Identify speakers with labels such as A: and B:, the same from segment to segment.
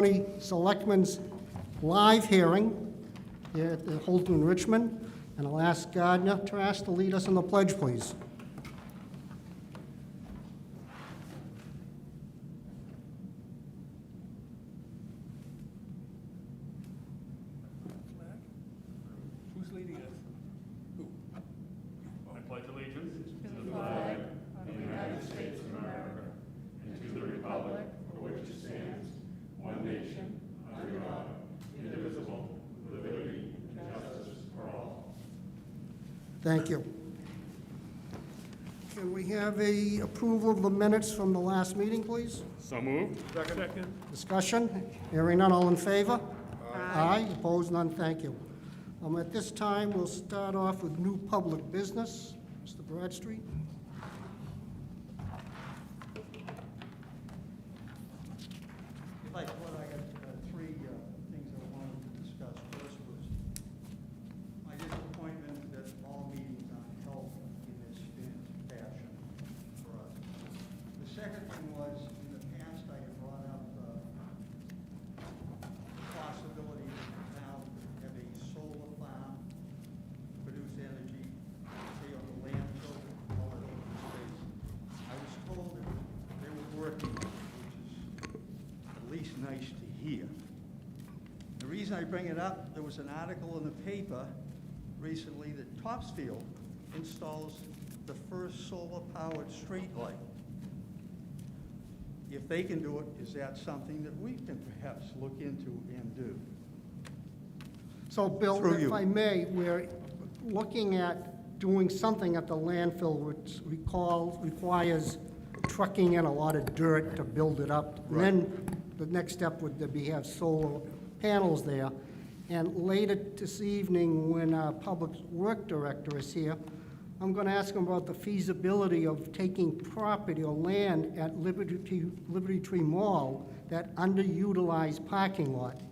A: Selectmen's live hearing here at the Holton in Richmond, and I'll ask Gardner Trask to lead us in the pledge, please.
B: Who's leading us? Who?
C: I pledge allegiance to the flag of the United States of America and to the republic for which it stands, one nation, under God, indivisible, with liberty and justice for all.
A: Thank you. Can we have a approval of the minutes from the last meeting, please?
C: So moved.
B: Second.
A: Discussion? Hearing none, all in favor? Aye. Opposed, none, thank you. At this time, we'll start off with new public business. Mr. Bradstreet?
D: Like what I got three things I wanted to discuss. First was my disappointment that all meetings aren't held in this fashion for us. The second thing was, in the past, I had brought up the possibility that the town could have a solar farm, produce energy, say on the landfill, all that open space. I was told that they were working on it, which is at least nice to hear. The reason I bring it up, there was an article in the paper recently that Topsfield installs the first solar-powered street light. If they can do it, is that something that we can perhaps look into and do?
A: So, Bill,
D: Through
A: if
D: you.
A: I may, we're looking at doing something at the landfill which requires trucking in a lot of dirt to build it up. And then the next step would be have solar panels there. And later this evening, when our Public Work Director is here, I'm going to ask him about the feasibility of taking property or land at Liberty Tree Mall, that underutilized parking lot,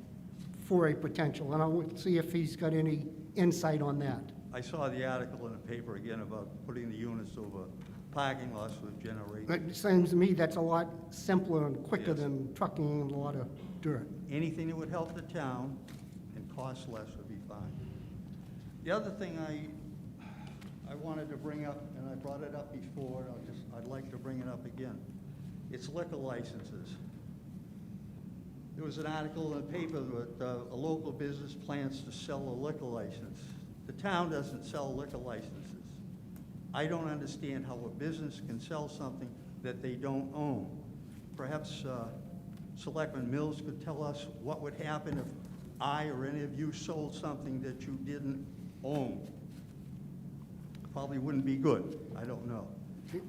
A: for a potential. And I'll see if he's got any insight on that.
D: I saw the article in the paper again about putting the units over parking lots with generators.
A: It seems to me that's a lot simpler and quicker
D: Yes.
A: than trucking in a lot of dirt.
D: Anything that would help the town and cost less would be fine. The other thing I wanted to bring up, and I brought it up before, I'd like to bring it up again. It's liquor licenses. There was an article in the paper that a local business plans to sell a liquor license. The town doesn't sell liquor licenses. I don't understand how a business can sell something that they don't own. Perhaps Selectman Mills could tell us what would happen if I or any of you sold something that you didn't own. Probably wouldn't be good. I don't know.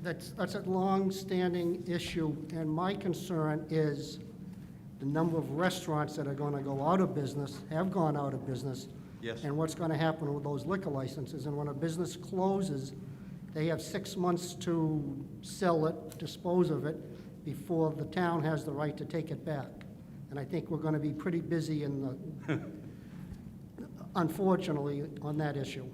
A: That's a long-standing issue, and my concern is the number of restaurants that are going to go out of business, have gone out of business,
D: Yes.
A: and what's going to happen with those liquor licenses. And when a business closes, they have 6 months to sell it, dispose of it, before the town has the right to take it back. And I think we're going to be pretty busy unfortunately, on that issue.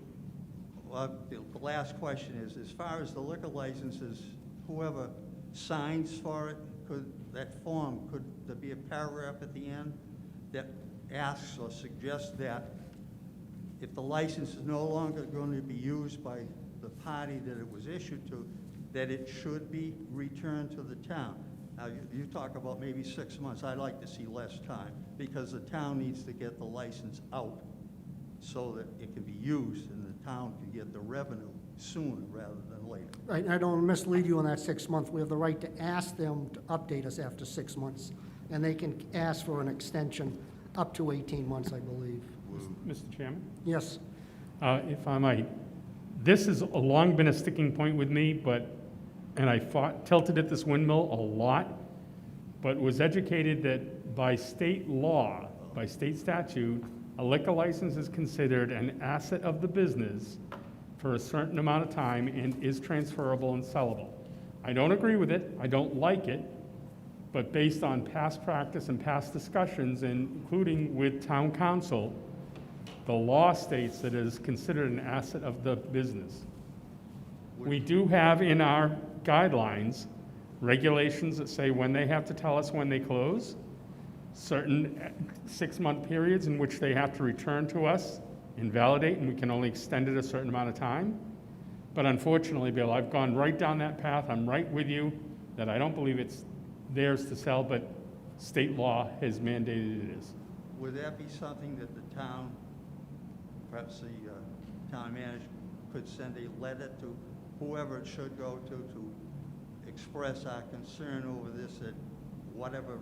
D: Well, the last question is, as far as the liquor licenses, whoever signs for it, could there be a paragraph at the end that asks or suggests that if the license is no longer going to be used by the party that it was issued to, that it should be returned to the town? Now, you talk about maybe 6 months. I'd like to see less time, because the town needs to get the license out so that it can be used and the town can get the revenue sooner rather than later.
A: Right, I don't want to mislead you on that 6 months. We have the right to ask them to update us after 6 months, and they can ask for an extension up to 18 months, I believe.
C: Mr. Chairman,
A: Yes.
C: if I might, this has long been a sticking point with me, and I tilted at this windmill a lot, but was educated that by state law, by state statute, a liquor license is considered an asset of the business for a certain amount of time and is transferable and sellable. I don't agree with it, I don't like it, but based on past practice and past discussions, including with town council, the law states that it is considered an asset of the business. We do have in our guidelines regulations that say when they have to tell us when they close. certain 6-month periods in which they have to return to us and validate, and we can only extend it a certain amount of time. But unfortunately, Bill, I've gone right down that path. I'm right with you that I don't believe it's theirs to sell, but state law has mandated it is.
D: Would that be something that the town, perhaps the town manager, could send a letter to whoever it should go to express our concern over this, that whatever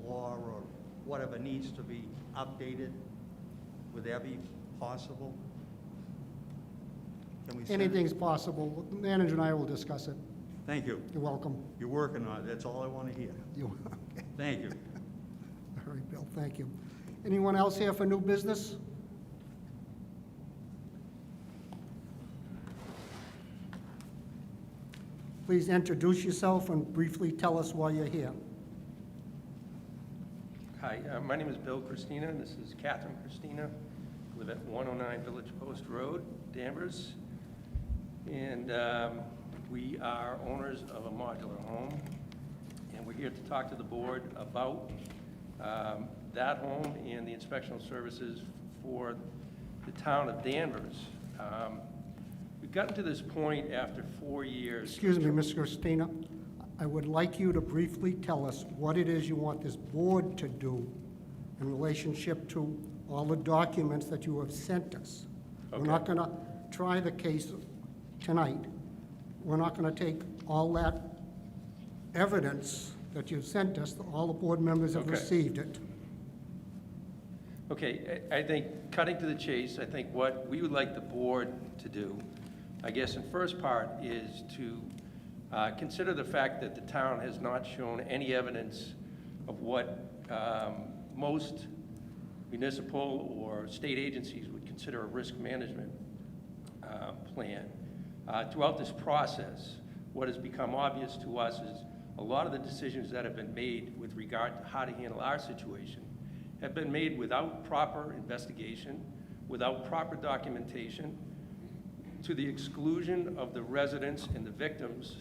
D: law or whatever needs to be updated? Would that be possible? Can we send-
A: Anything's possible. The manager and I will discuss it.
D: Thank you.
A: You're welcome.
D: You're working on it. That's all I want to hear.
A: Okay.
D: Thank you.
A: All right, Bill, thank you. Anyone else here for new business? Please introduce yourself and briefly tell us why you're here.
E: Hi, my name is Bill Christina. This is Catherine Christina. Live at 109 Village Post Road, Danvers. And we are owners of a modular home. And we're here to talk to the board about that home and the inspectional services for the town of Danvers. We've gotten to this point after 4 years.
A: Excuse me, Ms. Christina. I would like you to briefly tell us what it is you want this board to do in relationship to all the documents that you have sent us. We're not going to try the case tonight. We're not going to take all that evidence that you've sent us, all the board members have
E: Okay.
A: received it.
E: Okay, I think, cutting to the chase, I think what we would like the board to do, I guess in first part, is to consider the fact that the town has not shown any evidence of what most municipal or state agencies would consider a risk management plan. Throughout this process, what has become obvious to us is a lot of the decisions that have been made with regard to how to handle our situation have been made without proper investigation, without proper documentation, to the exclusion of the residents and the victims.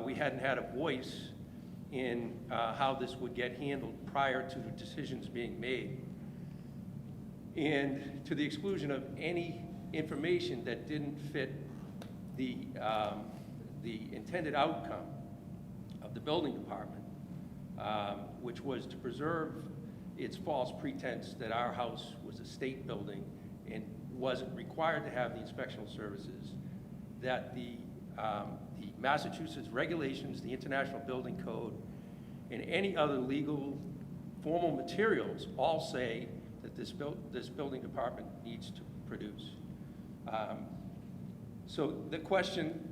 E: We hadn't had a voice in how this would get handled prior to decisions being made. And to the exclusion of any information that didn't fit the intended outcome of the building department, which was to preserve its false pretense that our house was a state building and wasn't required to have the inspectional services, that the Massachusetts regulations, the International Building Code, and any other legal formal materials all say that this building department needs to produce. So the question,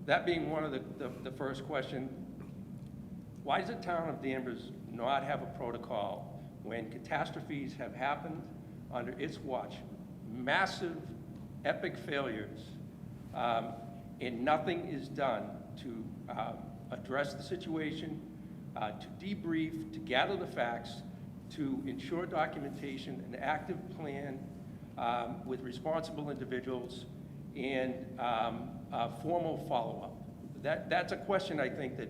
E: that being one of the first question, why does the town of Danvers not have a protocol when catastrophes have happened under its watch, massive, epic failures, and nothing is done to address the situation, to debrief, to gather the facts, to ensure documentation, an active plan with responsible individuals, and formal follow-up? That's a question, I think, that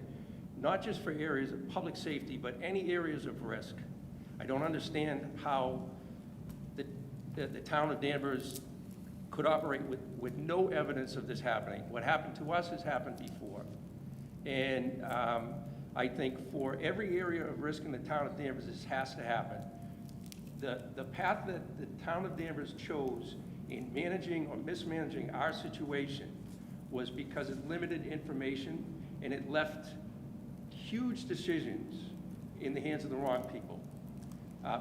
E: not just for areas of public safety, but any areas of risk. I don't understand how the town of Danvers could operate with no evidence of this happening. What happened to us has happened before. And I think for every area of risk in the town of Danvers, this has to happen. The path that the town of Danvers chose in managing or mismanaging our situation was because it limited information and it left huge decisions in the hands of the wrong people.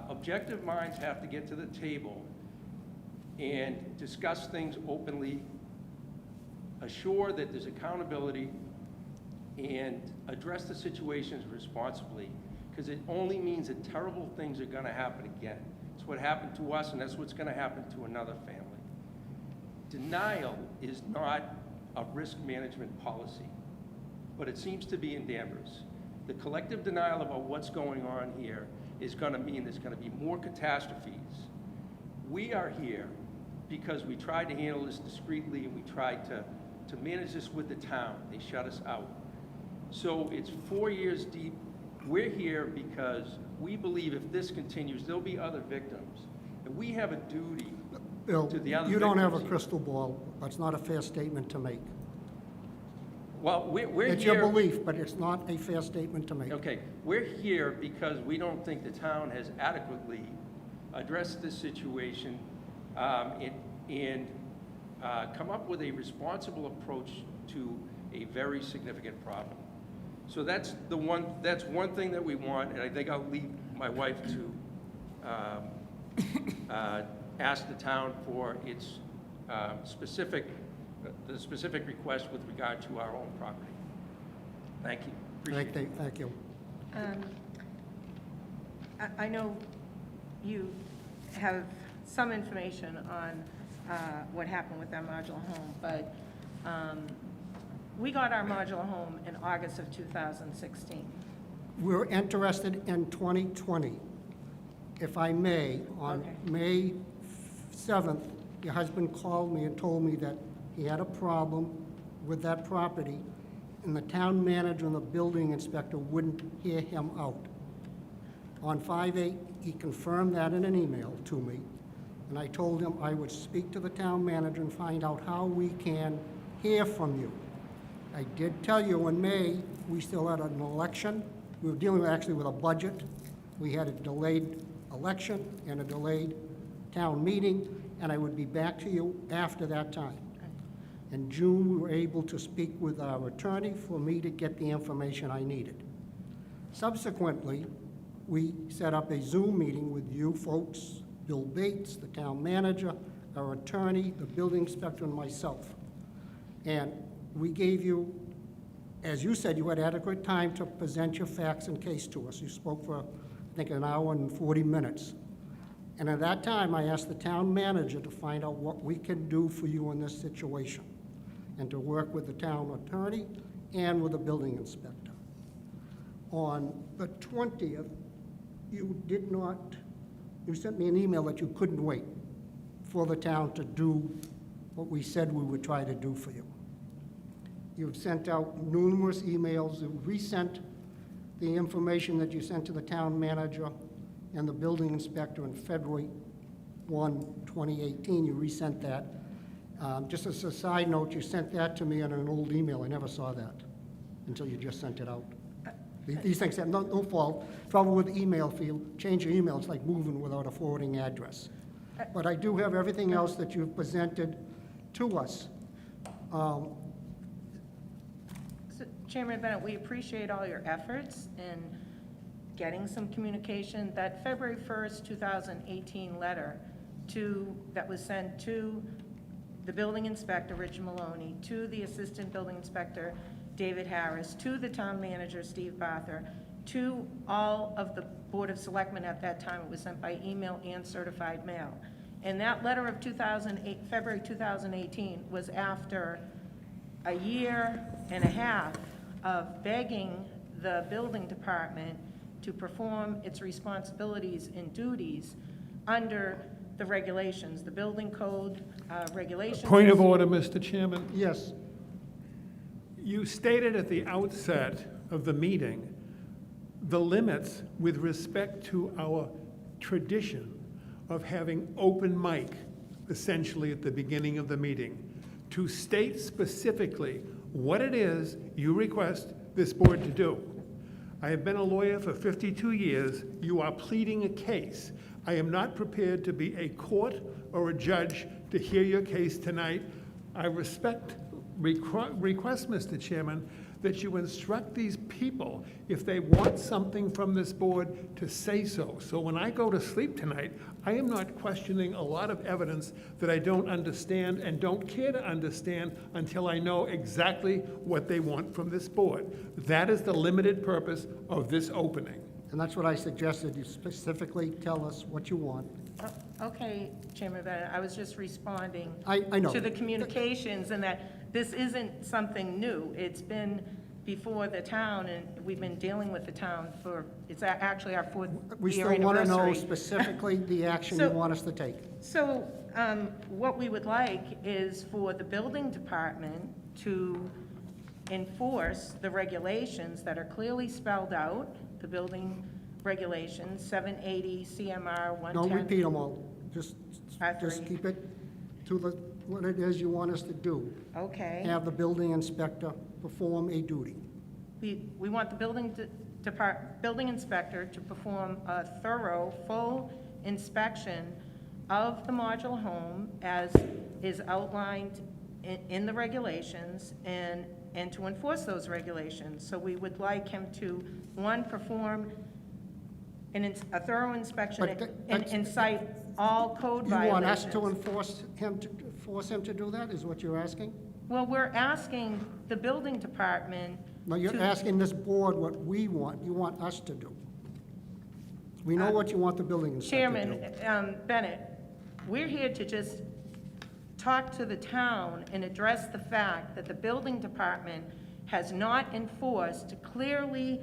E: Objective minds have to get to the table and discuss things openly, assure that there's accountability, and address the situations responsibly, because it only means that terrible things are going to happen again. It's what happened to us, and that's what's going to happen to another family. Denial is not a risk management policy, but it seems to be in Danvers. The collective denial about what's going on here is going to mean there's going to be more catastrophes. We are here because we tried to handle this discreetly, and we tried to manage this with the town. They shut us out. So it's 4 years deep we're here because we believe if this continues, there'll be other victims. And we have a duty
A: Bill,
E: to the other
A: you don't have a
E: victims.
A: crystal ball. That's not a fair statement to make.
E: Well, we're
A: It's your
E: here,
A: belief, but it's not a fair statement to make.
E: okay, we're here because we don't think the town has adequately addressed this situation and come up with a responsible approach to a very significant problem. So that's one thing that we want, and I think I'll leave my wife to ask the town for its specific request with regard to our own property. Thank you. Appreciate it.
A: Thank you.
F: I know you have some information on what happened with that modular home, but we got our modular home in August of 2016.
A: We're interested in 2020. If I may, on
F: Okay.
A: May 7th, your husband called me and told me that he had a problem with that property, and the town manager and the building inspector wouldn't hear him out. On 5/8, he confirmed that in an email to me, and I told him I would speak to the town manager and find out how we can hear from you. I did tell you in May, we still had an election. We were dealing actually with a budget. We had a delayed election and a delayed town meeting, and I would be back to you after that time. In June, we were able to speak with our attorney for me to get the information I needed. Subsequently, we set up a Zoom meeting with you folks, Bill Bates, the town manager, our attorney, the building inspector, and myself. And we gave you, as you said, you had adequate time to present your facts and case to us. You spoke for, I think, an hour and 40 minutes. And at that time, I asked the town manager to find out what we can do for you in this situation, and to work with the town attorney and with the building inspector. On the 20th, you sent me an email that you couldn't wait for the town to do what we said we would try to do for you. You've sent out numerous emails, you resent the information that you sent to the town manager and the building inspector on February 1, 2018, you resent that. Just as a side note, you sent that to me in an old email. I never saw that until you just sent it out. These things have no fault. Trouble with email field, change your email, it's like moving without a forwarding address. But I do have everything else that you've presented to us.
F: So, Chairman Bennett, we appreciate all your efforts in getting some communication. That February 1st, 2018 letter that was sent to the building inspector, Rich Maloney, to the assistant building inspector, David Harris, to the town manager, Steve Barther, to all of the Board of Selectmen at that time. It was sent by email and certified mail. And that letter of February 2018 was after a year and a half of begging the building department to perform its responsibilities and duties under the regulations, the building code regulations.
B: Point of order, Mr. Chairman.
A: Yes,
B: You stated at the outset of the meeting the limits with respect to our tradition of having open mic, essentially at the beginning of the meeting, to state specifically what it is you request this board to do. I have been a lawyer for 52 years. You are pleading a case. I am not prepared to be a court or a judge to hear your case tonight. I request, Mr. Chairman, that you instruct these people, if they want something from this board, to say so. So when I go to sleep tonight, I am not questioning a lot of evidence that I don't understand and don't care to understand until I know exactly what they want from this board. That is the limited purpose of this opening.
A: and that's what I suggested. You specifically tell us what you want.
F: Okay, Chairman Bennett, I was just responding
A: I know.
F: to the communications, and that this isn't something new. It's been before the town, and we've been dealing with the town it's actually our fourth
A: We
F: year
A: still want to know
F: anniversary.
A: specifically the action you
F: So-
A: want us to take.
F: So, what we would like is for the building department to enforce the regulations that are clearly spelled out. the building regulations, 780 CMR 110.
A: Don't repeat them all. Just
F: R3.
A: keep it to what it is you want us to do.
F: Okay.
A: Have the building inspector perform a duty.
F: We want the building inspector to perform a thorough, full inspection of the modular home as is outlined in the regulations and to enforce those regulations. So we would like him to, one, perform a thorough inspection
A: But
F: and cite all code
A: You want us
F: violations.
A: to force him to do that, is what you're asking?
F: Well, we're asking the building department
A: No, you're
F: to-
A: asking this board what we want, you want us to do. We know what you want the building inspector to do.
F: Chairman Bennett, we're here to just talk to the town and address the fact that the building department has not enforced clearly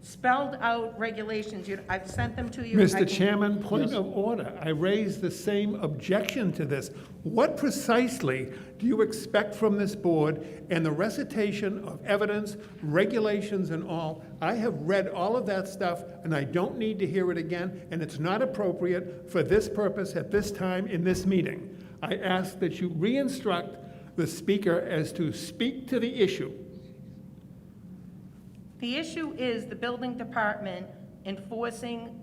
F: spelled out regulations. I've sent them to you. I
B: Mr.
F: can-
B: Chairman, point of order. I raised the same objection to this. What precisely do you expect from this board and the recitation of evidence, regulations and all? I have read all of that stuff and I don't need to hear it again, and it's not appropriate for this purpose at this time in this meeting. I ask that you re-instruct the speaker as to speak to the issue.
F: The issue is the building department enforcing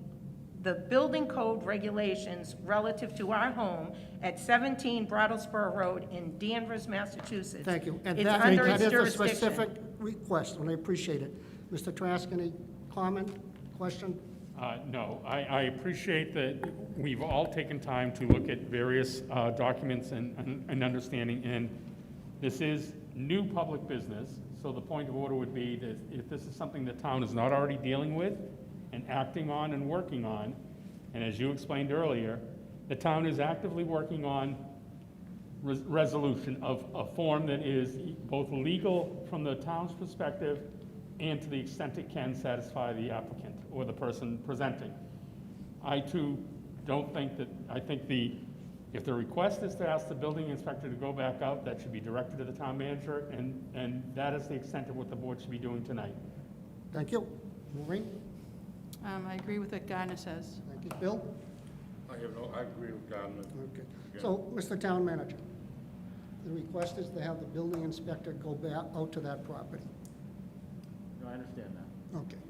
F: the building code regulations relative to our home at 17 Brattlesboro Road in Danvers, Massachusetts.
A: Thank you. And
F: It's
A: that
F: under
A: that
F: its
A: is a
F: jurisdiction.
A: specific request, and I appreciate it. Mr. Trask, any comment, question?
C: No, I appreciate that we've all taken time to look at various documents and understanding, and this is new public business, so the point of order would be that if this is something the town is not already dealing with and acting on and working on, and as you explained earlier, the town is actively working on resolution of a form that is both legal from the town's perspective and to the extent it can satisfy the applicant or the person presenting. I too don't think that, I think if the request is to ask the building inspector to go back out, that should be directed to the town manager, and that is the extent of what the board should be doing tonight.
A: Thank you. Maureen?
G: I agree with what Gardner says.
A: Thank you. Bill?
H: I agree with Gardner.
A: Okay. So, Mr. Town Manager, the request is to have the building inspector go back out to that property.
I: No, I understand that.
A: Okay.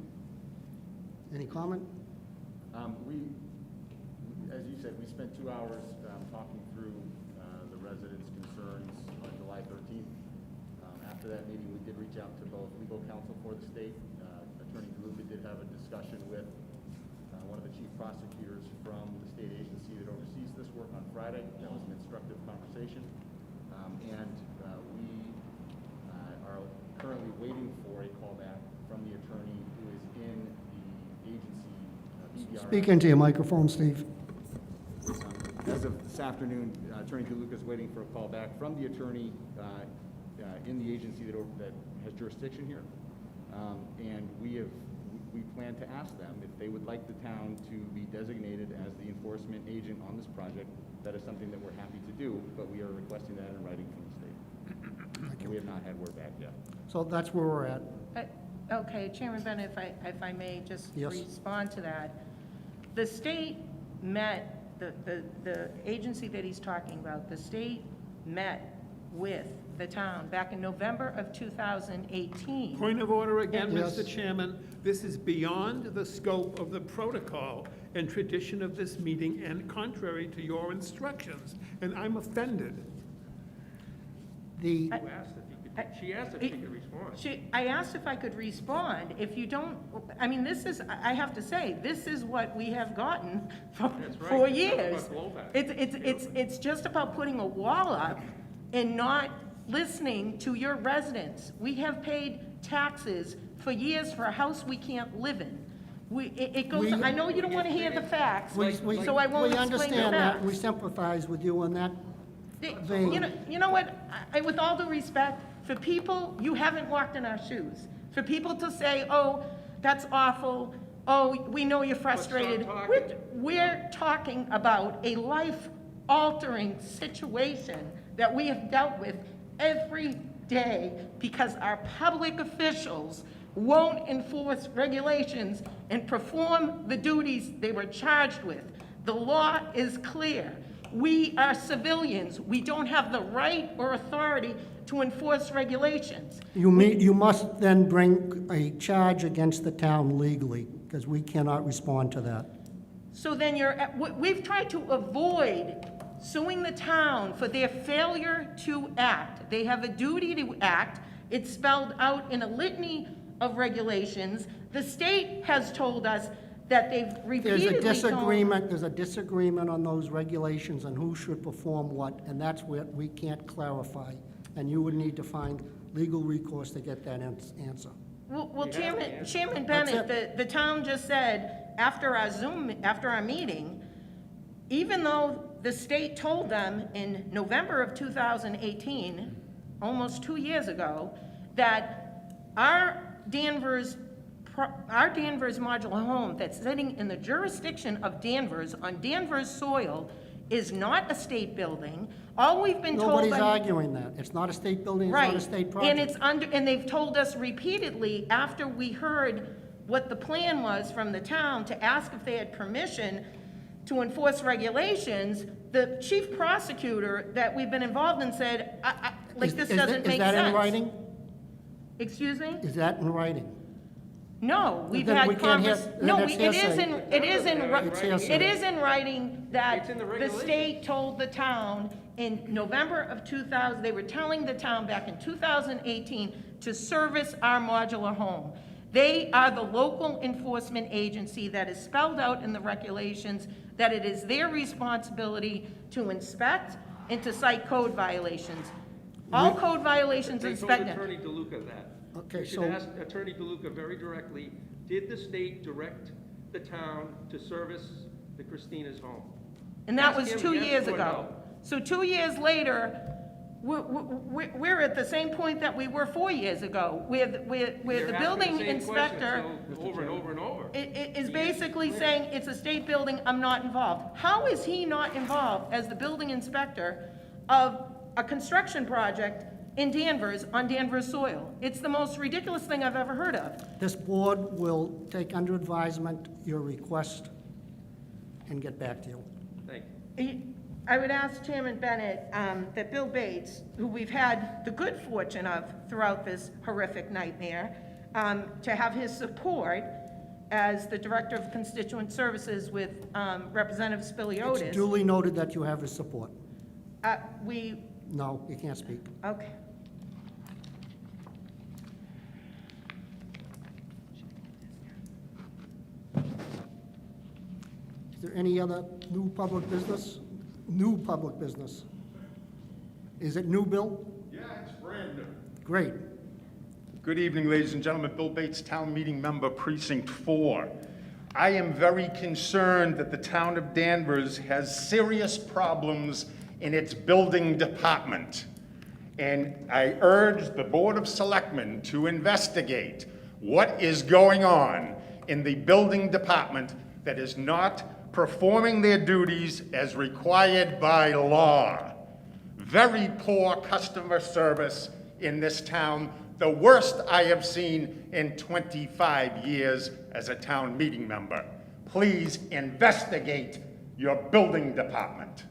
A: Any comment?
I: As you said, we spent 2 hours talking through the residents' concerns on July 13th. After that meeting, we did reach out to both legal counsel for the state. Attorney DeLuca did have a discussion with one of the chief prosecutors from the state agency that oversees this work on Friday. That was an instructive conversation. And we are currently waiting for a callback from the attorney who is in the agency BDR.
A: Speak into your microphone, Steve.
I: As of this afternoon, Attorney DeLuca is waiting for a call back from the attorney in the agency that has jurisdiction here. And we plan to ask them if they would like the town to be designated as the enforcement agent on this project. That is something that we're happy to do, but we are requesting that in writing from the state. And we have not had word back yet.
A: So that's where we're at.
F: Okay, Chairman Bennett, if I may just
A: Yes.
F: respond to that. The state met, the agency that he's talking about, the state met with the town back in November of 2018.
B: Point of order again,
A: Yes.
B: Mr. Chairman. This is beyond the scope of the protocol and tradition of this meeting and contrary to your instructions, and I'm offended.
A: The,
E: She asked if she could respond.
F: I asked if I could respond. If you don't, I mean, this is, I have to say, this is what we have gotten for
E: That's right.
F: 4
E: It's
F: years.
E: about blowback.
F: It's just about putting a wall up and not listening to your residents. We have paid taxes for years for a house we can't live in. It goes, I know you don't want to hear the facts,
A: we
F: so I won't explain the
A: understand that, and we
F: facts.
A: sympathize with you on that vein.
F: You know what, with all due respect, for people, you haven't walked in our shoes. For people to say, oh, that's awful, oh, we know you're frustrated.
E: talking.
F: We're talking about a life-altering situation that we have dealt with every day because our public officials won't enforce regulations and perform the duties they were charged with. The law is clear. We are civilians. We don't have the right or authority to enforce regulations.
A: You must then bring a charge against the town legally, because we cannot respond to that.
F: So then we've tried to avoid suing the town for their failure to act. They have a duty to act. It's spelled out in a litany of regulations. The state has told us that they've repeatedly
A: There's a disagreement on those regulations and who should perform what, and that's what we can't clarify. And you would need to find legal recourse to get that answer.
F: Well, Chairman Bennett, the town just said, after our meeting, even though the state told them in November of 2018, almost 2 years ago, that our Danvers modular home that's sitting in the jurisdiction of Danvers, on Danvers soil, is not a state building. All we've been told by...
A: Nobody's arguing that. It's not a state building, it's not a state project.
F: And they've told us repeatedly, after we heard what the plan was from the town to ask if they had permission to enforce regulations, the chief prosecutor that we've been involved in said, this doesn't make sense.
A: Is that in writing?
F: Excuse me?
A: Is that in writing?
F: No, we've
A: Then
F: had
A: we can't have- then
F: no,
A: that's
F: it is
A: hearsay.
F: it is in
A: It's hearsay.
F: it is in writing that
E: It's in the
F: the
E: regulations.
F: state told the town in November of 2000, they were telling the town back in 2018 to service our modular home. They are the local enforcement agency that is spelled out in the regulations that it is their responsibility to inspect and to cite code violations. All code violations
E: They told
F: inspected.
E: Attorney DeLuca that.
A: Okay,
E: You should
A: so-
E: ask Attorney DeLuca very directly, did the state direct the town to service the Christina's home?
F: And that
E: Ask
F: was
E: him
F: 2
E: yes
F: years
E: or
F: ago.
E: no.
F: So 2 years later, we're at the same point that we were 4 years ago, where
E: You're
F: the
E: asking
F: building
E: same
F: inspector
E: question over and over and over.
F: is basically saying, it's a state building, I'm not involved. How is he not involved as the building inspector of a construction project in Danvers, on Danvers soil? It's the most ridiculous thing I've ever heard of.
A: This board will take under advisement your request and get back to you.
E: Thank you.
F: I would ask Chairman Bennett that Bill Bates, who we've had the good fortune of throughout this horrific nightmare, to have his support as the Director of Constituent Services with Representative
A: It's
F: Spiliotis.
A: duly noted that you have his support.
F: We,
A: No, you can't speak.
F: okay.
A: Is there any other new public business? New public business? Is it new, Bill?
H: Yeah, it's brand new.
A: Great.
J: Good evening, ladies and gentlemen. Bill Bates, Town Meeting Member, Precinct 4. I am very concerned that the town of Danvers has serious problems in its building department. And I urge the Board of Selectmen to investigate what is going on in the building department that is not performing their duties as required by law. Very poor customer service in this town, the worst I have seen in 25 years as a town meeting member. Please investigate your building department.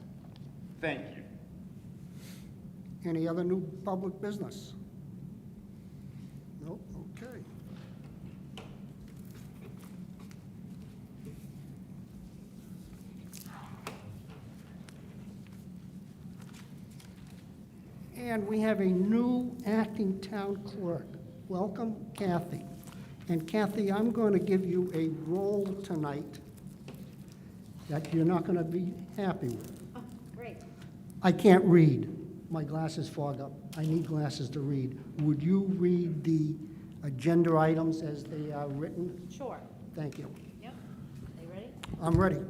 J: Thank you.
A: Any other new public business? No, okay. And we have a new acting town clerk. Welcome, Kathy. And Kathy, I'm going to give you a role tonight that you're not going to be happy with.
K: Oh, great.
A: I can't read. My glasses fog up. I need glasses to read. Would you read the agenda items as they are written?
K: Sure.
A: Thank you.
K: Yep. Are you ready?
A: I'm ready.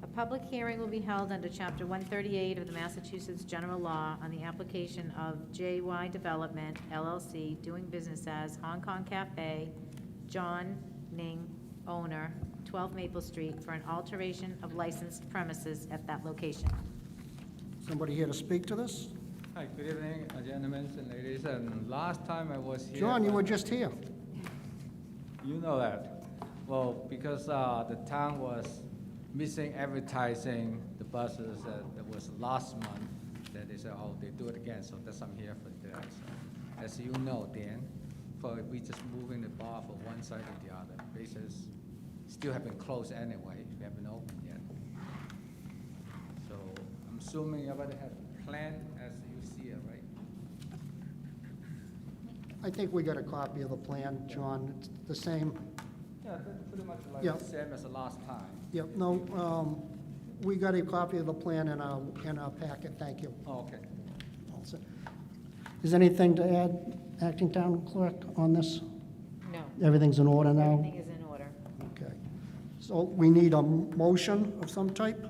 K: A public hearing will be held under Chapter 138 of the Massachusetts General Law on the application of JY Development LLC, doing business as Hong Kong Cafe, John Ning, owner, 12 Maple Street, for an alteration of licensed premises at that location.
A: Somebody here to speak to this?
L: Hi, good evening, gentlemen and ladies. And last time I was here.
A: John, you were just here.
L: You know that. Well, because the town was missing advertising the buses that was last month, that they said, oh, they do it again, so that's I'm here for that. So, as you know, Dan, we just moving the bar from one side to the other. Bases still have been closed anyway, we haven't opened yet. So I'm assuming everybody have a plan as you see it, right?
A: I think we got a copy of the plan, John. It's the same.
L: Yeah, that's pretty much like
A: Yeah.
L: the same as the last time.
A: Yep, no, we got a copy of the plan in our packet. Thank you.
L: Oh, okay.
A: All set. Is anything to add, Acting Town Clerk, on this?
K: No,
A: Everything's in order now?
K: everything is in order.
A: Okay. So we need a motion of some type?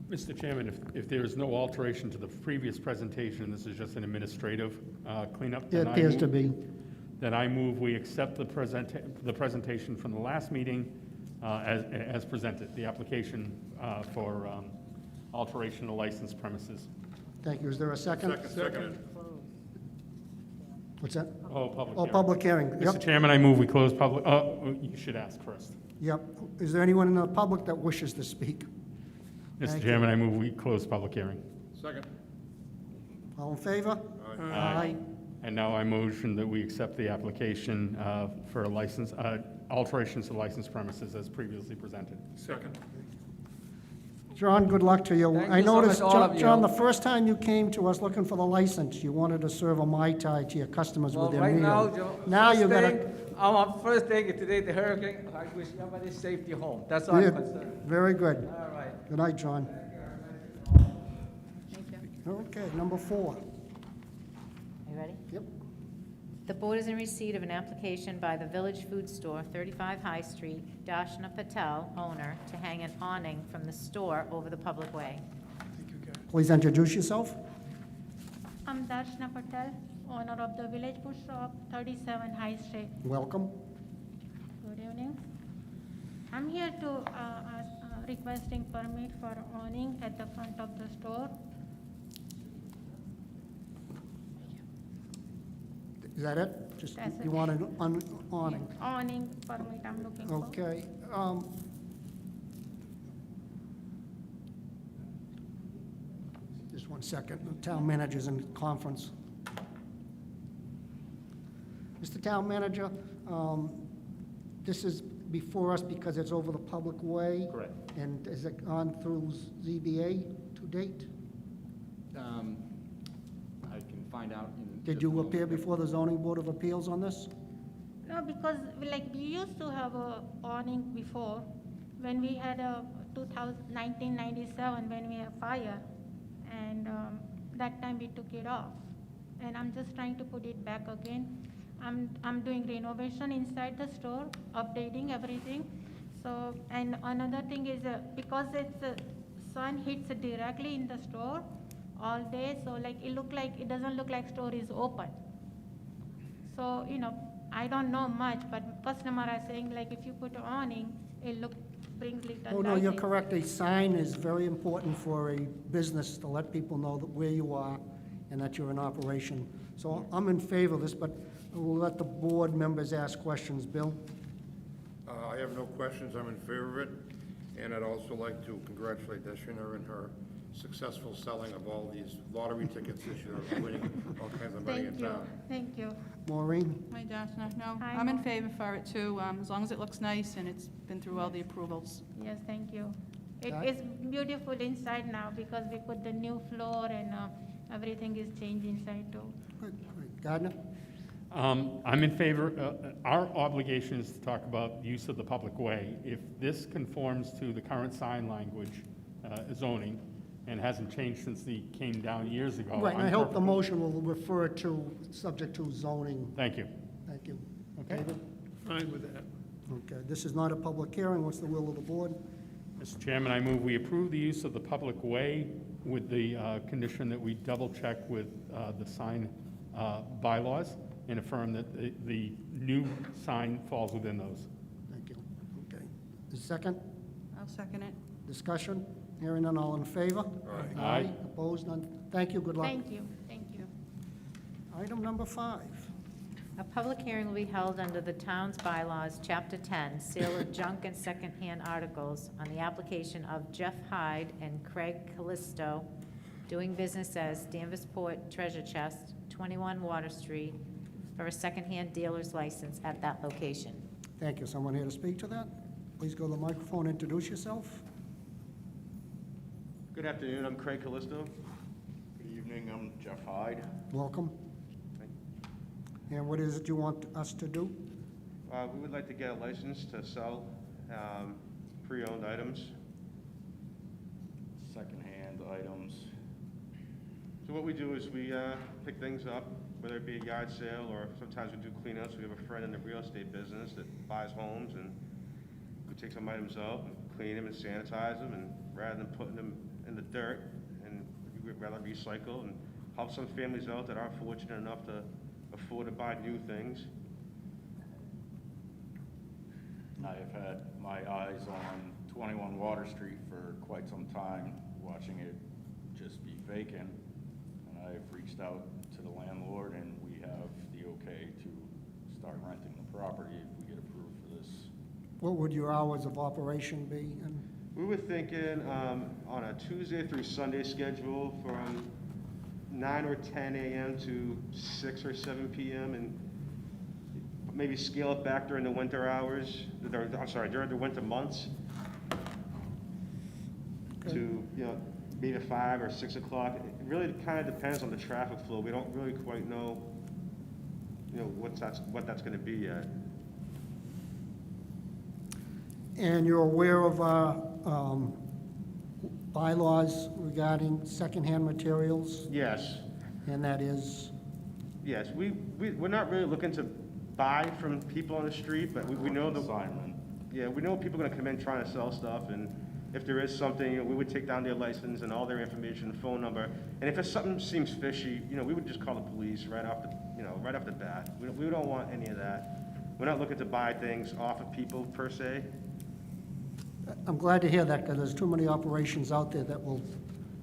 C: Mr. Chairman, if there is no alteration to the previous presentation, this is just an administrative cleanup.
A: It
C: then I
A: appears to
C: move-
A: be.
C: Then I move we accept the presentation from the last meeting as presented, the application for alteration of licensed premises.
A: Thank you. Is there a second?
H: Second.
A: What's that?
C: Oh, public
A: Oh,
C: hearing.
A: public hearing.
C: Mr.
A: Yep,
C: Chairman, I move we close public, you should ask first.
A: yep. Is there anyone in the public that wishes to speak?
C: Mr.
A: Thank you.
C: Chairman, I move we close public hearing.
H: Second.
A: All in favor?
C: Aye. And now I motion that we accept the application for a license, alterations to licensed premises as previously presented.
H: Second.
A: John, good luck to you.
L: Thank
A: I
L: you so
A: noticed,
L: much, all of
A: John,
L: you.
A: the first time you came to us looking for the license, you wanted to serve a Mai Tai to your customers
L: Well,
A: with their
L: right now,
A: meal.
L: Joe,
A: Now
L: first
A: you got
L: thing, our first thing today, the hurricane, I wish everybody safety home. That's all I'm concerned.
A: Very good.
L: All right.
A: Good night, John.
G: Thank you.
A: Okay, number 4.
K: Are you ready?
A: Yep.
K: The board is in receipt of an application by the Village Food Store, 35 High Street, Darshana Patel, owner, to hang an awning from the store over the public way.
A: Please introduce yourself.
M: I'm Darshana Patel, owner of the Village Food Shop, 37 High Street.
A: Welcome.
M: Good evening. I'm here to requesting permit for awning at the front of the store.
A: Is that it? Just,
M: That's
A: you
M: it.
A: want an awning?
M: Awning permit I'm looking for.
A: Okay. Just one second, the town manager's in conference. Mr. Town Manager, this is before us because it's over the public way?
C: Correct.
A: And is it gone through ZBA to date?
I: I can find out in.
A: Did
I: just
A: you
I: a moment.
A: appear before the zoning board of appeals on this?
M: No, because we used to have a awning before, when we had a 1997, when we had fire, and that time we took it off. And I'm just trying to put it back again. I'm doing renovation inside the store, updating everything. So, and another thing is, because it's sun hits directly in the store all day, so like it doesn't look like store is open. So, I don't know much, but customer are saying like if you put awning, it brings little
A: Oh, no, you're
M: lighting.
A: correct. A sign is very important for a business to let people know that where you are and that you're in operation. So I'm in favor of this, but we'll let the board members ask questions. Bill?
H: I have no questions, I'm in favor of it, and I'd also like to congratulate Deshina in her successful selling of all these lottery tickets this year, winning all kinds of money in
M: Thank you,
H: town.
M: thank you.
A: Maureen?
G: Hi, Darshana. No,
M: Hi,
G: I'm in
M: Mom.
G: favor for it too, as long as it looks nice and it's been through all the approvals.
M: Yes, thank you. It
A: That-
M: is beautiful inside now because we put the new floor and everything is changed inside too.
A: Good, great. Gardner?
C: I'm in favor, our obligation is to talk about use of the public way. If this conforms to the current sign language, zoning, and hasn't changed since the came down years ago.
A: Right, and I
C: I'm
A: hope the
C: perfectly-
A: motion will refer to, subject to zoning.
C: Thank you.
A: Thank you.
C: Okay.
A: David?
B: Fine with that.
A: Okay, this is not a public hearing. What's the will of the board?
C: Mr. Chairman, I move we approve the use of the public way with the condition that we double-check with the sign bylaws and affirm that the new sign falls within those.
A: Thank you. Okay. The second,
G: I'll second it.
A: discussion? Hearing none, all in favor?
C: Aye.
A: Opposed, none? Thank you, good luck.
M: Thank you, thank you.
A: Item number 5.
K: A public hearing will be held under the town's bylaws, Chapter 10, Sale of Junk and Secondhand Articles, on the application of Jeff Hyde and Craig Callisto, doing business as Danversport Treasure Chest, 21 Water Street, for a secondhand dealer's license at that location.
A: Thank you. Someone here to speak to that? Please go to the microphone, introduce yourself.
N: Good afternoon, I'm Craig Callisto. Good evening, I'm Jeff Hyde.
A: Welcome. And what is it you want us to do?
N: We would like to get a license to sell pre-owned items. Secondhand items. So what we do is we pick things up, whether it be a yard sale or sometimes we do cleanups. We have a friend in the real estate business that buys homes, and we take some items out and clean them and sanitize them, and rather than putting them in the dirt, and we'd rather recycle and help some families out that aren't fortunate enough to afford to buy new things.
O: I've had my eyes on 21 Water Street for quite some time, watching it just be vacant. And I've reached out to the landlord, and we have the okay to start renting the property if we get approved for this.
A: What would your hours of operation be? And
N: We were thinking on a Tuesday through Sunday schedule from 9 or 10 a.m. to 6 or 7 p.m. and maybe scale it back during the winter hours, during the winter months to, maybe 5 or 6 o'clock. It really kind of depends on the traffic flow. We don't really quite know, what that's going to be yet.
A: And you're aware of our bylaws regarding secondhand materials?
N: Yes.
A: And that is?
N: Yes, we're not really looking to buy from people on the street, but we know the
O: Assignment.
N: Yeah, we know people are gonna come in trying to sell stuff, and if there is something, we would take down their license and all their information, phone number, and if something seems fishy, we would just call the police right off the bat. We don't want any of that. We're not looking to buy things off of people per se.
A: I'm glad to hear that, because there's too many operations out there that will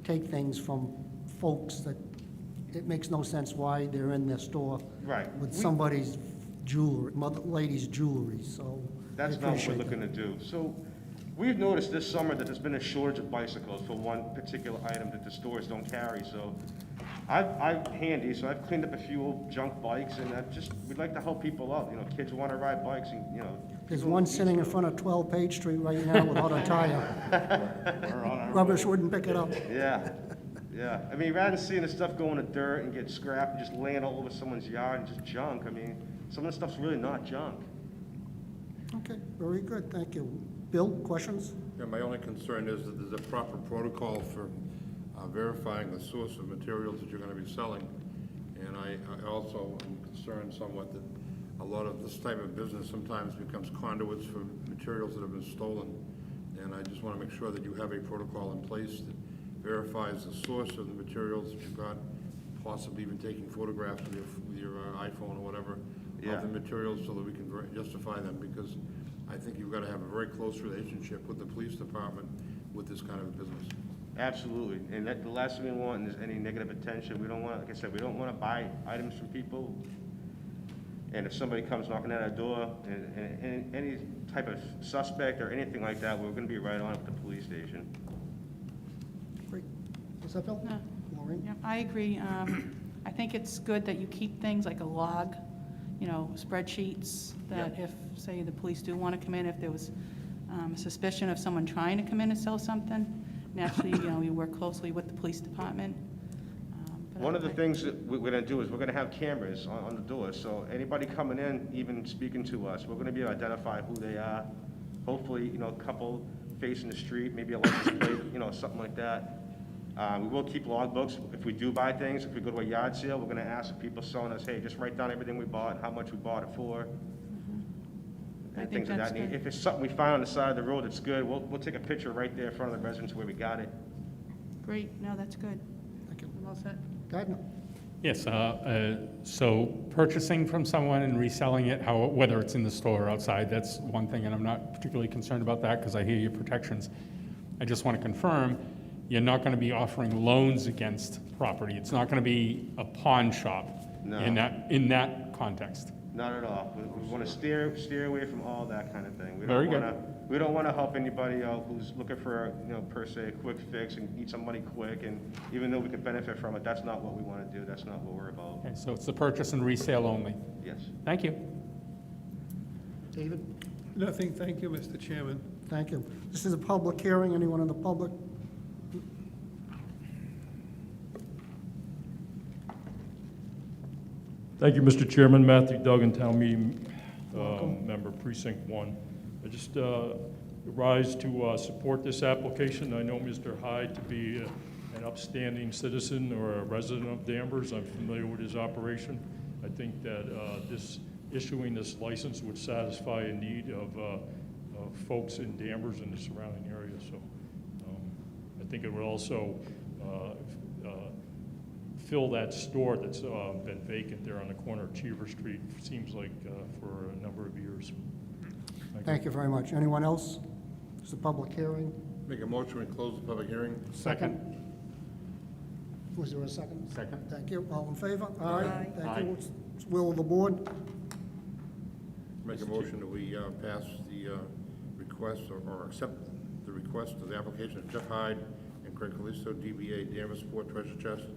A: take things from folks that it makes no sense why they're in their store
N: Right.
A: with somebody's jewelry, mother lady's jewelry, so I
N: That's not what we're
A: appreciate
N: looking
A: that.
N: to do. So we've noticed this summer that there's been a shortage of bicycles for one particular item that the stores don't carry. So I'm handy, so I've cleaned up a few old junk bikes, and we'd like to help people out. Kids want to ride bikes, and
A: There's one sitting in front of 12 Page Street right now without a tire. Rubbish wouldn't pick it up.
N: Yeah, yeah. I mean, rather than seeing the stuff go in the dirt and get scrapped and just laying all over someone's yard and just junk, I mean, some of the stuff's really not junk.
A: Okay, very good, thank you. Bill, questions?
H: Yeah, my only concern is that there's a proper protocol for verifying the source of materials that you're going to be selling. And I also am concerned somewhat that a lot of this type of business sometimes becomes conduits for materials that have been stolen. And I just want to make sure that you have a protocol in place that verifies the source of the materials that you've got, possibly even taking photographs with your iPhone or whatever of the materials so that we can justify them, because I think you've got to have a very close relationship with the police department with this kind of a business.
N: Absolutely, and the last thing we want is any negative attention. We don't want, like I said, we don't want to buy items from people. And if somebody comes knocking at our door, and any type of suspect or anything like that, we're going to be right on with the police station.
A: Great. What's that, Bill?
G: No.
A: Maureen?
G: Yeah, I agree. I think it's good that you keep things like a log, spreadsheets, that if, say, the police do want to come in, if there was suspicion of someone trying to come in and sell something, naturally, you work closely with the police department.
N: One of the things that we're going to do is we're going to have cameras on the doors, so anybody coming in, even speaking to us, we're going to be able to identify who they are. Hopefully, a couple facing the street, maybe a license plate, something like that. We will keep logbooks. If we do buy things, if we go to a yard sale, we're going to ask people selling us, hey, just write down everything we bought, how much we bought it for,
G: I
N: and
G: think
N: things of
G: that's
N: that nature.
G: good.
N: If it's something we find on the side of the road that's good, we'll take a picture right there in front of the residence where we got it.
G: Great, no, that's good.
A: Thank you.
G: I'm all set.
A: Gardner?
C: Yes, so purchasing from someone and reselling it, whether it's in the store or outside, that's one thing, and I'm not particularly concerned about that because I hear your protections. I just want to confirm, you're not going to be offering loans against property. It's not going to be a pawn shop
N: No.
C: in that context.
N: Not at all. We want to steer away from all that kind of thing.
C: Very good.
N: We don't want to help anybody out who's looking for, per se, a quick fix and need some money quick, and even though we could benefit from it, that's not what we want to do. That's not what we're about.
C: Okay, so it's the purchase and resale only.
N: Yes.
C: Thank you.
A: David?
B: Nothing, thank you, Mr. Chairman.
A: Thank you. This is a public hearing. Anyone in the public?
P: Thank you, Mr. Chairman. Matthew Duggan, Town Meeting Member, Precinct 1. I just rise to support this application. I know Mr. Hyde to be an upstanding citizen or a resident of Danvers. I'm familiar with his operation. I think that issuing this license would satisfy a need of folks in Danvers and the surrounding area. So I think it would also fill that store that's been vacant there on the corner of Cheever Street, seems like for a number of years.
A: Thank you very much. Anyone else? It's a public hearing.
H: Make a motion to close the public hearing.
C: Second.
A: Was there a second?
C: Second.
A: Thank you. All in favor? Aye. Thank
C: Aye.
A: you. It's will of the board.
H: Make a motion that we pass the request or accept the request of the application of Jeff Hyde and Craig Calisto, DBA Danvers Sport Treasure Chest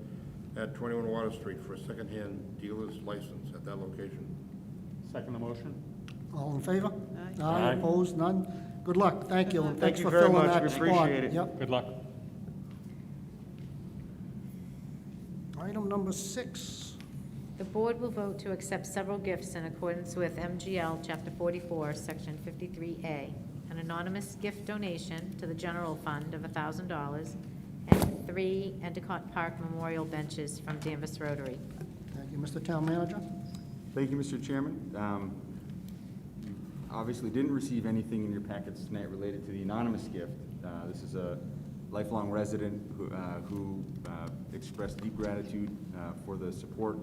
H: at 21 Water Street for a second-hand dealer's license at that location.
C: Second the motion.
A: All in favor?
C: Aye.
A: Opposed? None? Good luck. Thank you. And thanks
N: you
A: for
N: very
A: filling
N: much.
A: that
N: We
A: spot.
N: appreciate it.
A: Yep.
C: Good luck.
A: Item number 6.
K: The board will vote to accept several gifts in accordance with MGL Chapter 44, Section 53A. An anonymous gift donation to the general fund of $1,000 and 3 Endicott Park memorial benches from Danvers Rotary.
A: Thank you, Mr. Town Manager.
I: Thank you, Mr. Chairman. You obviously didn't receive anything in your packets tonight related to the anonymous gift. This is a lifelong resident who expressed deep gratitude for the support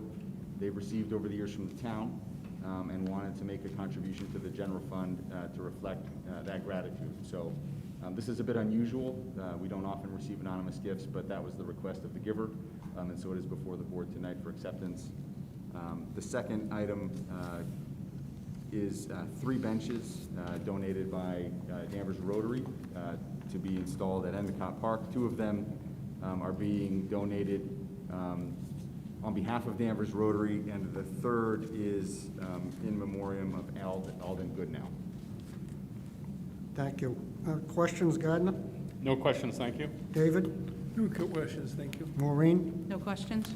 I: they've received over the years from the town and wanted to make a contribution to the general fund to reflect that gratitude. So this is a bit unusual. We don't often receive anonymous gifts, but that was the request of the giver, and so it is before the board tonight for acceptance. The second item is 3 benches donated by Danvers Rotary to be installed at Endicott Park. 2 of them are being donated on behalf of Danvers Rotary, and the third is in memoriam of Alden Goodnow.
A: Thank you. Questions, Gardner?
C: No questions, thank you.
A: David?
B: No questions, thank you.
A: Maureen?
G: No questions?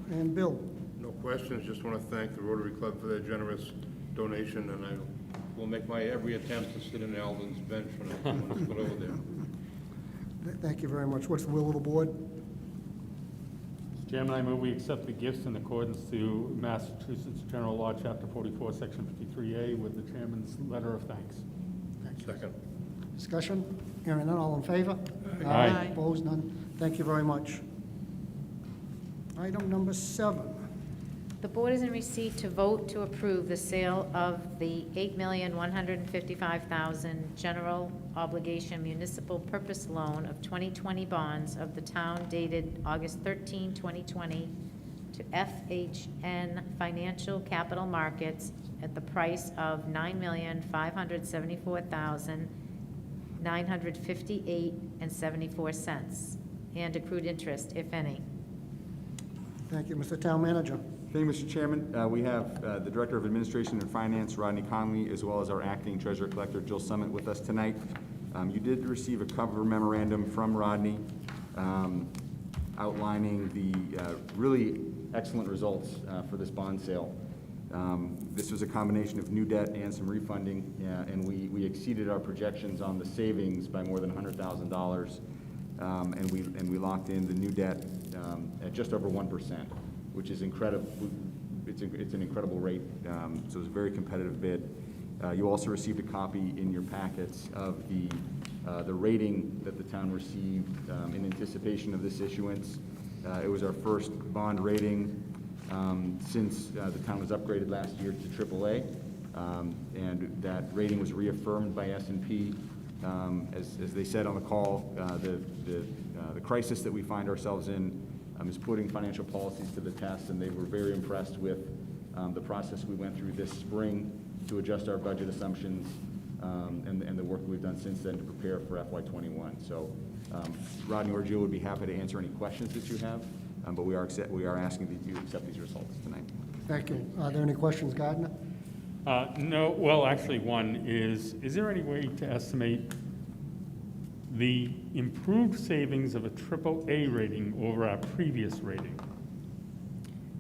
A: And Bill?
H: No questions. Just want to thank the Rotary Club for their generous donation, and I will make my every attempt to sit in Alden's bench when it's put over there.
A: Thank you very much. What's the will of the board?
C: Mr. Chairman, I move we accept the gifts in accordance to Massachusetts General Law, Chapter 44, Section 53A, with the chairman's letter of thanks.
H: Second.
A: Discussion? Hearing none, all in favor?
C: Aye.
A: Opposed? None? Thank you very much. Item number 7.
K: The board is in receipt to vote to approve the sale of the $8,155,000 general obligation municipal purpose loan of 2020 bonds of the town dated August 13, 2020 to FHN Financial Capital Markets at the price of $9,574,958.74 and accrued interest, if any.
A: Thank you, Mr. Town Manager.
I: Thank you, Mr. Chairman. We have the Director of Administration and Finance, Rodney Conley, as well as our Acting Treasurer Collector, Jill Summit, with us tonight. You did receive a cover memorandum from Rodney outlining the really excellent results for this bond sale. This was a combination of new debt and some refunding, and we exceeded our projections on the savings by more than $100,000, and we locked in the new debt at just over 1%, which is incredible. It's an incredible rate, so it's a very competitive bid. You also received a copy in your packets of the rating that the town received in anticipation of this issuance. It was our first bond rating since the town was upgraded last year to AAA, and that rating was reaffirmed by S&P
Q: As they said on the call, the crisis that we find ourselves in is putting financial policies to the test, and they were very impressed with the process we went through this spring to adjust our budget assumptions and the work we've done since then to prepare for FY21. So Rodney or Jill would be happy to answer any questions that you have, but we are asking that you accept these results tonight.
A: Thank you. Are there any questions, Gardner?
C: No, well, actually, one is there any way to estimate the improved savings of a AAA rating over our previous rating?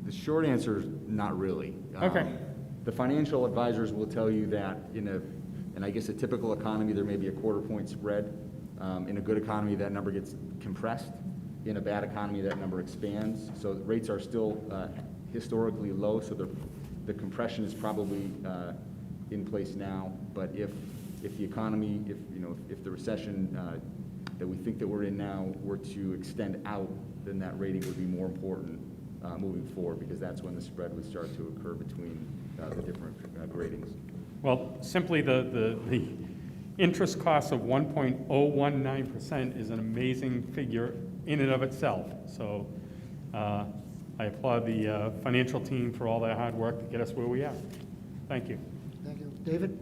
Q: The short answer is not really.
C: Okay.
Q: The financial advisors will tell you that in I guess a typical economy, there may be a quarter-point spread. In a good economy, that number gets compressed. In a bad economy, that number expands. So the rates are still historically low, so the compression is probably in place now. But if the economy, if the recession that we think that we're in now were to extend out, then that rating would be more important moving forward, because that's when the spread would start to occur between the different gradings.
C: Well, simply the interest cost of 1.019% is an amazing figure in and of itself. So I applaud the financial team for all their hard work to get us where we are. Thank you.
A: Thank you. David?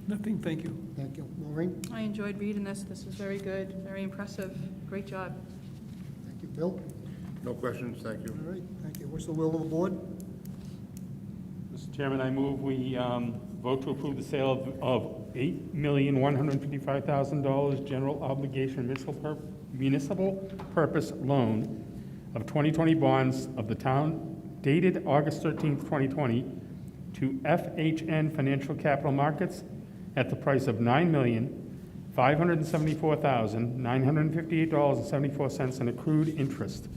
B: Nothing, thank you.
A: Thank you. Maureen?
G: I enjoyed reading this. This was very good, very impressive. Great job.
A: Thank you. Bill?
H: No questions, thank you.
A: All right, thank you. What's the will of the board?
C: Mr. Chairman, I move we vote to approve the sale of $8,155,000 general obligation municipal purpose loan of 2020 bonds of the town dated August 13th, 2020 to FHN Financial Capital Markets at the price of $9,574,958.74 in accrued interest,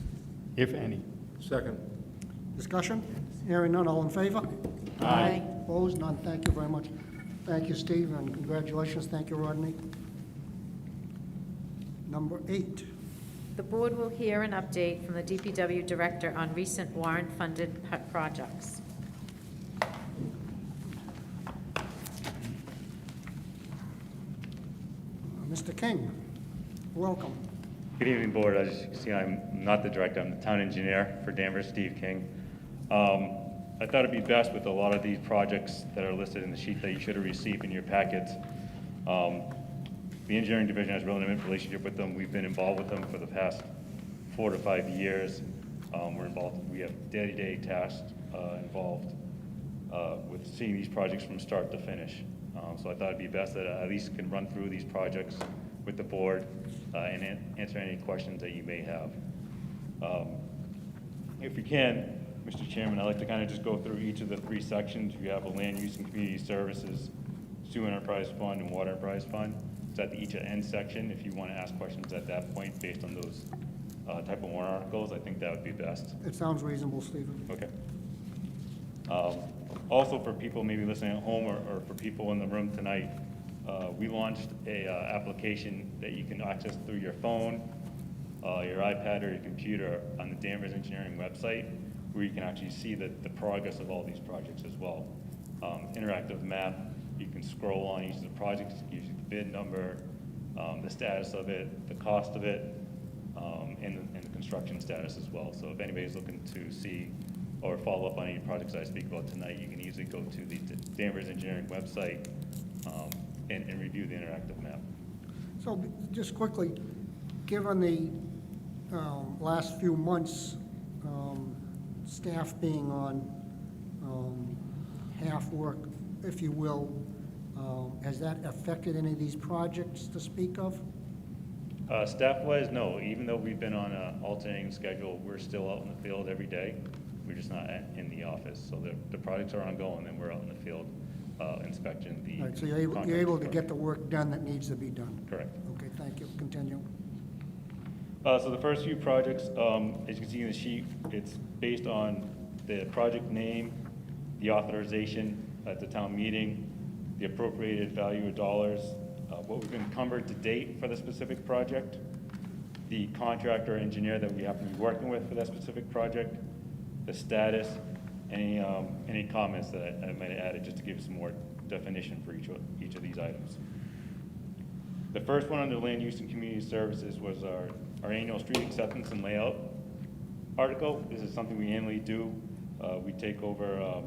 C: if any.
H: Second.
A: Discussion? Hearing none, all in favor?
G: Aye.
A: Opposed? None. Thank you very much. Thank you, Steve, and congratulations. Thank you, Rodney. Number 8.
K: The board will hear an update from the DPW director on recent warrant-funded projects.
A: Mr. King, welcome.
R: Good evening, board. As you can see, I'm not the director. I'm the town engineer for Danvers, Steve King. I thought it'd be best with a lot of these projects that are listed in the sheet that you should have received in your packets. The engineering division has a real intimate relationship with them. We've been involved with them for the past 4 to 5 years. We're involved. We have day-to-day tasks involved with seeing these projects from start to finish. So I thought it'd be best that I at least can run through these projects with the board and answer any questions that you may have. If we can, Mr. Chairman, I'd like to kind of just go through each of the 3 sections. You have a land use and community services, sewer enterprise fund, and water enterprise fund. It's at each end section. If you want to ask questions at that point based on those type of warrant articles, I think that would be best.
A: It sounds reasonable, Stephen.
R: Okay. Also, for people maybe listening at home or for people in the room tonight, we launched a application that you can access through your phone, your iPad, or your computer on the Danvers Engineering website, where you can actually see the progress of all these projects as well. Interactive map, you can scroll on each of the projects, it gives you the bid number, the status of it, the cost of it, and the construction status as well. So if anybody's looking to see or follow up on any projects I speak about tonight, you can easily go to the Danvers Engineering website and review the interactive map.
A: So just quickly, given the last few months, staff being on half work, if you will, has that affected any of these projects to speak of?
R: Staff-wise, no. Even though we've been on an alternating schedule, we're still out in the field every day. We're just not in the office. So the projects are ongoing, and we're out in the field inspecting the.
A: All right, so you're able to get the work done that needs to be done?
R: Correct.
A: Okay, thank you. Continue.
R: So the first few projects, as you can see in the sheet, it's based on the project name, the authorization at the town meeting, the appropriated value of dollars, what we've encumbered to date for the specific project, the contractor or engineer that we happen to be working with for that specific project, the status, any comments that I might have added just to give some more definition for each of these items. The first one under Land Use and Community Services was our annual street acceptance and layout article. This is something we annually do. We take over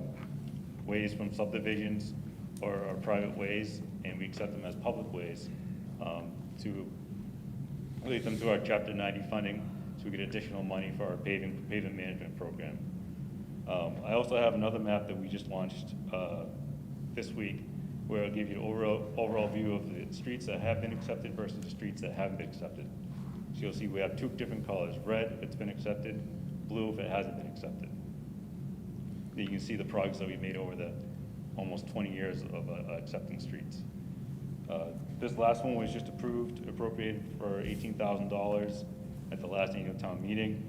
R: ways from subdivisions or private ways, and we accept them as public ways to relate them to our Chapter 90 funding, so we get additional money for our pavement management program. I also have another map that we just launched this week, where I'll give you an overall view of the streets that have been accepted versus the streets that haven't been accepted. So you'll see we have two different colors: red if it's been accepted, blue if it hasn't been accepted. You can see the progress that we made over the almost 20 years of accepting streets. This last one was just appropriated for $18,000 at the last annual town meeting.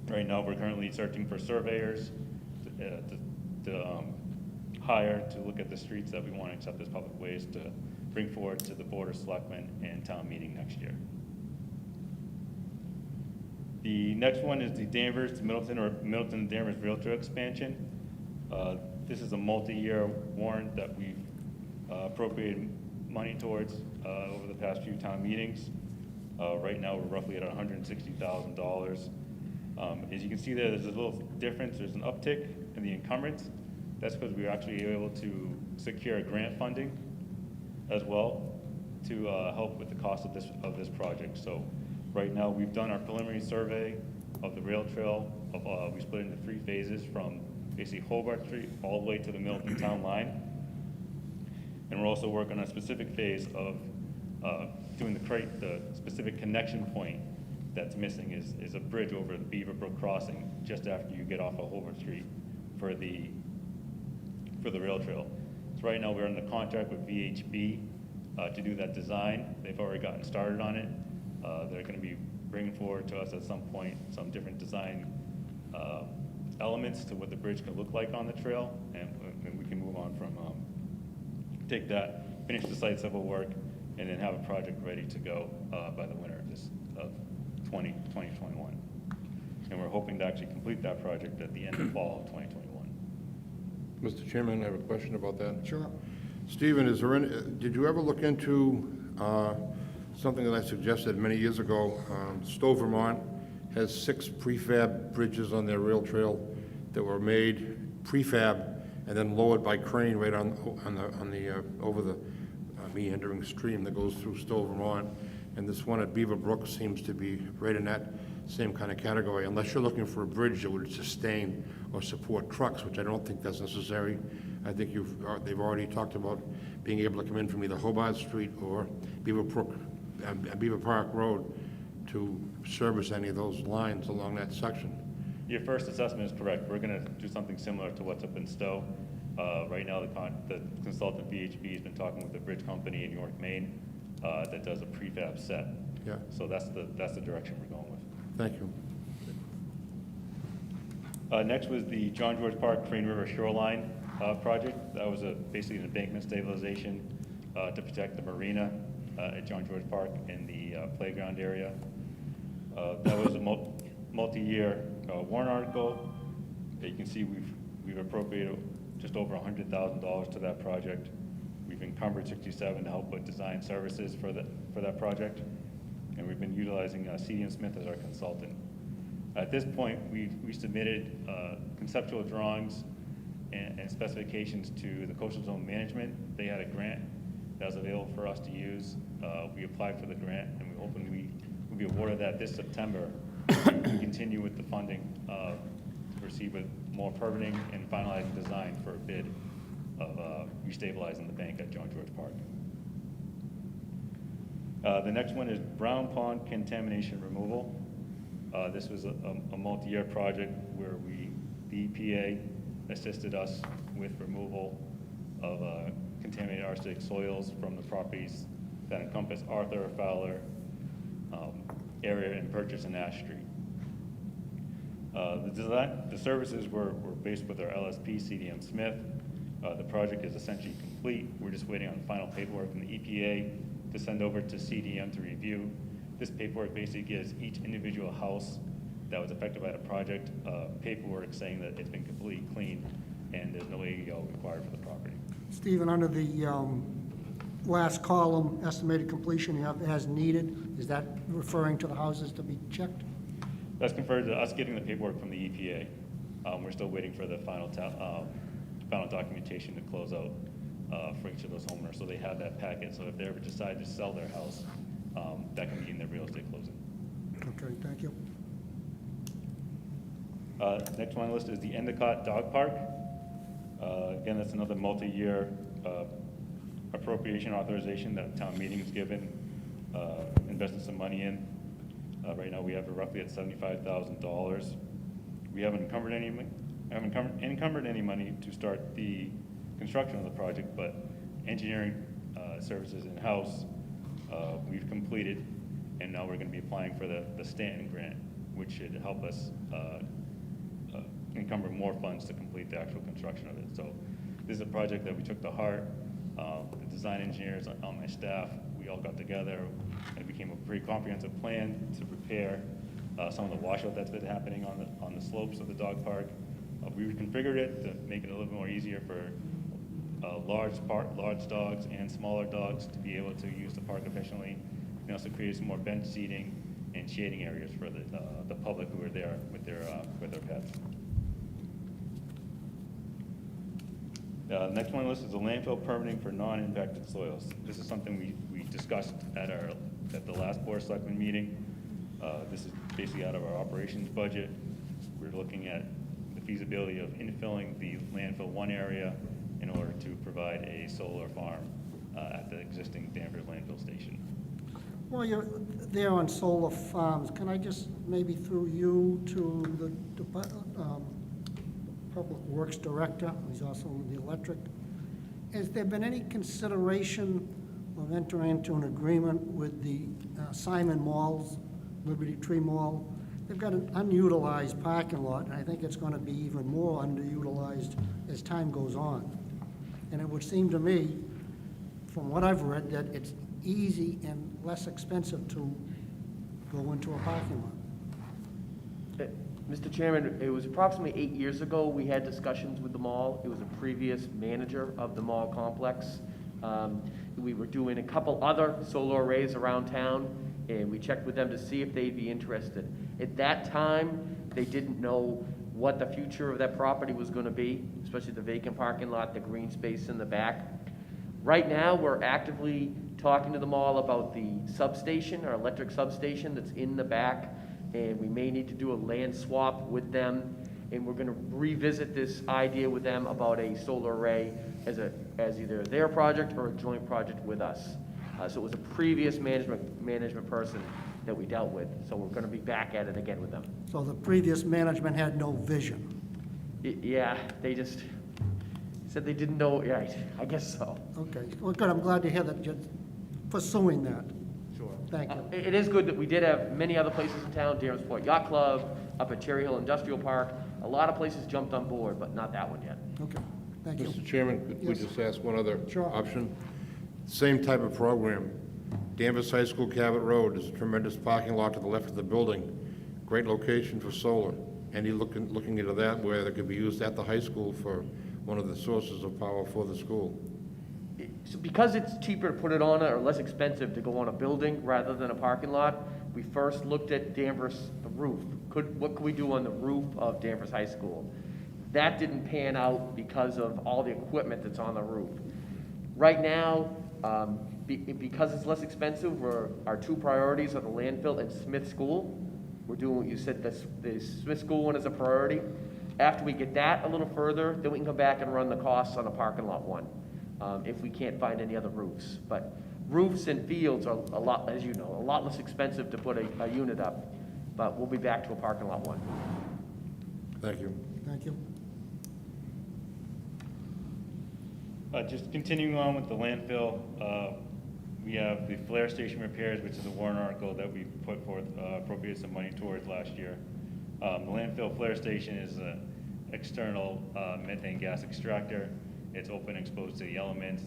R: Right now, we're currently searching for surveyors to hire to look at the streets that we want to accept as public ways to bring forward to the Board of Selectmen and town meeting next year. The next one is the Danvers to Middleton, or Middleton to Danvers Rail Trail expansion. This is a multi-year warrant that we've appropriated money towards over the past few town meetings. Right now, we're roughly at $160,000. As you can see there's a little difference. There's an uptick in the encumbrance. That's because we were actually able to secure grant funding as well to help with the cost of this project. So right now, we've done our preliminary survey of the rail trail. We split it into 3 phases from basically Hobart Street all the way to the Middleton town line. And we're also working on a specific phase of doing the specific connection point that's missing is a bridge over the Beaver Brook crossing just after you get off of Hobart Street for the rail trail. So right now we're in the contract with VHB to do that design. They've already gotten started on it. They're going to be bringing forward to us at some point some different design elements to what the bridge could look like on the trail, and we can move on from take that, finish the site civil work, and then have a project ready to go by the winter of 2021. And we're hoping to actually complete that project at the end of fall of 2021.
H: Mr. Chairman, I have a question about that.
A: Sure.
H: Stephen, did you ever look into something that I suggested many years ago? Stowe, Vermont has 6 prefab bridges on their rail trail that were made prefab and then lowered by crane right over the meandering stream that goes through Stowe, Vermont. And this one at Beaver Brook seems to be right in that same kind of category, unless you're looking for a bridge that would sustain or support trucks, which I don't think that's necessary. I think they've already talked about being able to come in from either Hobart Street or Beaver Park Road to service any of those lines along that section.
R: Your first assessment is correct. We're going to do something similar to what's up in Stowe. Right now, the consultant VHB has been talking with the bridge company in York, Maine, that does a prefab set.
H: Yeah.
R: So that's the direction we're going with.
H: Thank you.
R: Next was the John George Park Crane River Shoreline project. That was basically an embankment stabilization to protect the marina at John George Park in the playground area. That was a multi-year warrant article. You can see we've appropriated just over $100,000 to that project. We've encumbered 67 to help with design services for that project, and we've been utilizing C.D. & Smith as our consultant. At this point, we submitted conceptual drawings and specifications to the Coastal Zone Management. They had a grant that was available for us to use. We applied for the grant, and we're hoping we'll be awarded that this September. We continue with the funding to proceed with more permitting and finalizing design for a bid of restabilizing the bank at John George Park. The next one is Brown Pond Contamination Removal. This was a multi-year project where the EPA assisted us with removal of contaminated arsenic soils from the properties that encompass Arthur, Fowler area and Purchase and Ash Street. The services were based with our LSP, C.D. & Smith. The project is essentially complete. We're just waiting on final paperwork from the EPA to send over to CDM to review. This paperwork basically gives each individual house that was affected by the project paperwork saying that it's been completely cleaned and there's no AEO required for the property.
A: Stephen, under the last column, estimated completion, you have as needed, is that referring to the houses to be checked?
R: That's compared to us getting the paperwork from the EPA. We're still waiting for the final documentation to close out for each of those homeowners, so they have that packet. So if they ever decide to sell their house, that can be in their real estate closing.
A: Okay, thank you.
R: Next one on the list is the Endicott Dog Park. Again, that's another multi-year appropriation authorization that town meeting's given, invested some money in. Right now, we have it roughly at $75,000. We haven't encumbered any money to start the construction of the project, but engineering services in-house we've completed, and now we're going to be applying for the Stanton Grant, which should help us encumber more funds to complete the actual construction of it. So this is a project that we took to heart. The design engineers on my staff, we all got together and it became a pretty comprehensive plan to repair some of the washout that's been happening on the slopes of the dog park. We reconfigured it to make it a little bit more easier for large dogs and smaller dogs to be able to use the park efficiently. We also created some more bench seating and shading areas for the public who are there with their pets. Next one on the list is the landfill permitting for non-impacted soils. This is something we discussed at the last Board of Selectmen meeting. This is basically out of our operations budget. We're looking at the feasibility of infilling the landfill 1 area in order to provide a solar farm at the existing Danvers landfill station.
A: Well, you're there on solar farms. Can I just maybe through you to the Public Works Director, who's also in the electric. Has there been any consideration of entering into an agreement with the Simon Malls, Liberty Tree Mall? They've got an unutilized parking lot, and I think it's going to be even more underutilized as time goes on. And it would seem to me, from what I've read, that it's easy and less expensive to go into a parking lot.
S: Mr. Chairman, it was approximately 8 years ago, we had discussions with the mall. It was a previous manager of the mall complex. We were doing a couple other solar arrays around town, and we checked with them to see if they'd be interested. At that time, they didn't know what the future of that property was going to be, especially the vacant parking lot, the green space in the back. Right now, we're actively talking to the mall about the substation, our electric substation that's in the back, and we may need to do a land swap with them, and we're going to revisit this idea with them about a solar array as either their project or a joint project with us. So it was a previous management person that we dealt with, so we're going to be back at it again with them.
A: So the previous management had no vision?
S: Yeah, they just said they didn't know, right, I guess so.
A: Okay, well, good, I'm glad to hear that you're pursuing that.
S: Sure.
A: Thank you.
S: It is good that we did have many other places in town, Davenport Yacht Club, up at Cherry Hill Industrial Park. A lot of places jumped on board, but not that one yet.
A: Okay, thank you.
H: Mr. Chairman, could we
A: Yes.
H: just ask one other
A: Sure.
H: option? Same type of program. Danvers High School, Cabot Road, is a tremendous parking lot to the left of the building. Great location for solar. Any looking into that where that could be used at the high school for one of the sources of power for the school?
S: So because it's cheaper to put it on or less expensive to go on a building rather than a parking lot, we first looked at Danvers, the roof. What could we do on the roof of Danvers High School? That didn't pan out because of all the equipment that's on the roof. Right now, because it's less expensive, our two priorities are the landfill and Smith School. We're doing what you said, the Smith School one is a priority. After we get that a little further, then we can come back and run the costs on the parking lot one, if we can't find any other roofs. But roofs and fields are a lot, as you know, a lot less expensive to put a unit up, but we'll be back to a parking lot one.
H: Thank you.
A: Thank you.
R: Just continuing on with the landfill, we have the flare station repairs, which is a warrant article that we put forth, appropriated some money towards last year. The landfill flare station is an external methane gas extractor. It's open, exposed to the elements.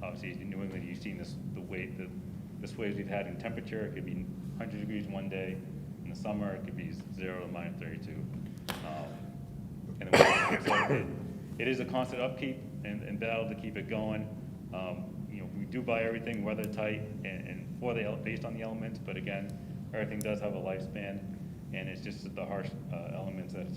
R: Obviously, in New England, you've seen the sways we've had in temperature. It could be 100 degrees one day. In the summer, it could be 0 to minus 32. And then it is a constant upkeep and battle to keep it going. We do buy everything weather tight and based on the elements, but again, everything does have a lifespan, and it's just the harsh elements that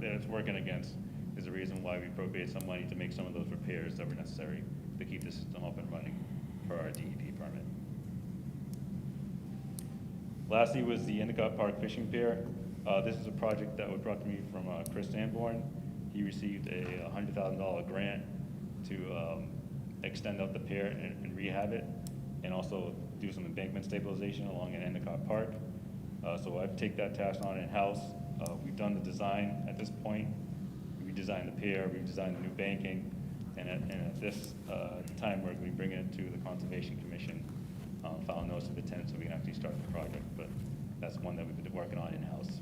R: it's working against is the reason why we appropriate some money to make some of those repairs that were necessary to keep the system up and running for our DEP permit. Lastly was the Endicott Park Fishing Pier. This is a project that was brought to me from Chris Sanborn. He received a $100,000 grant to extend out the pier and rehab it, and also do some embankment stabilization along in Endicott Park. So I've taken that task on in-house. We've done the design at this point. We designed the pier, we've designed the new banking, and at this time we're going to be bringing it to the Conservation Commission, file notice of intent so we can actually start the project, but that's one that we've been working on in-house.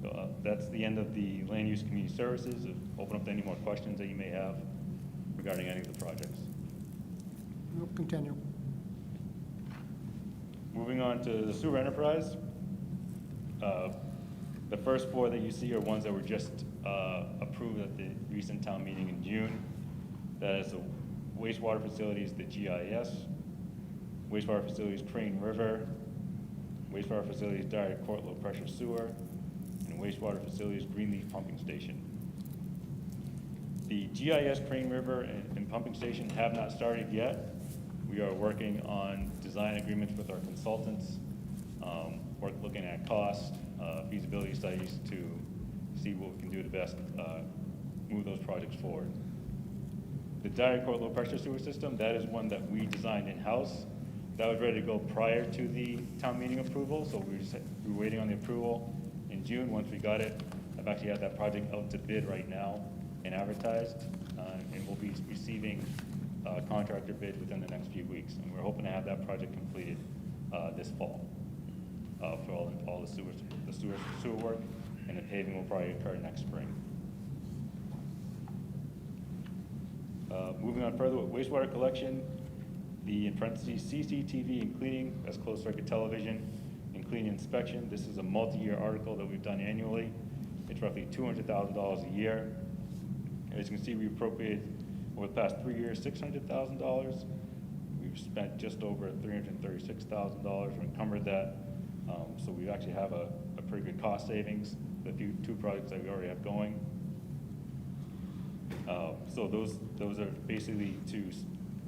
R: So that's the end of the land use community services. Open up to any more questions that you may have regarding any of the projects.
A: We'll continue.
R: Moving on to the sewer enterprise. The first four that you see are ones that were just approved at the recent town meeting in June. That is the wastewater facilities, the GIS, wastewater facilities Crane River, wastewater facilities Dike Court low pressure sewer, and wastewater facilities Greenleaf pumping station. The GIS Crane River and pumping station have not started yet. We are working on design agreements with our consultants. We're looking at cost, feasibility studies to see what we can do to best move those projects forward. The Dike Court low pressure sewer system, that is one that we designed in-house. That was ready to go prior to the town meeting approval, so we were waiting on the approval in June. Once we got it, I've actually had that project out to bid right now and advertised, and we'll be receiving contractor bid within the next few weeks. And we're hoping to have that project completed this fall for all the sewer work, and the paving will probably occur next spring. Moving on further with wastewater collection, the in parentheses CCTV and cleaning, that's closed circuit television, and cleaning inspection. This is a multi-year article that we've done annually. It's roughly $200,000 a year. And as you can see, we appropriated over the past 3 years $600,000. We've spent just over $336,000. We encumbered that. So we actually have a pretty good cost savings, the two projects that we already have going. So those are basically to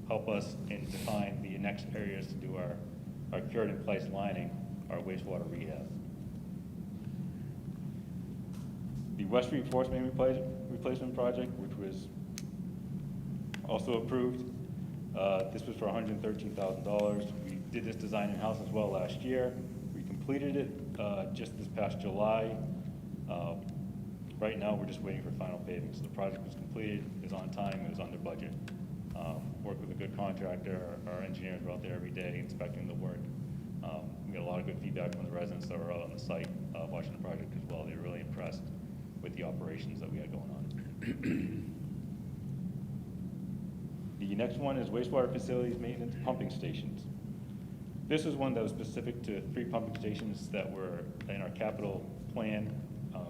R: help us and define the next areas to do our cured in place lining, our wastewater rehab. The West Street Force Main replacement project, which was also approved. This was for $113,000. We did this design in-house as well last year. We completed it just this past July. Right now, we're just waiting for final paving. So the project was completed, is on time, it was under budget. Worked with a good contractor. Our engineers were out there every day inspecting the work. We got a lot of good feedback from the residents that were out on the site watching the project as well. They were really impressed with the operations that we had going on. The next one is wastewater facilities maintenance pumping stations. This is one that was specific to 3 pumping stations that were in our capital plan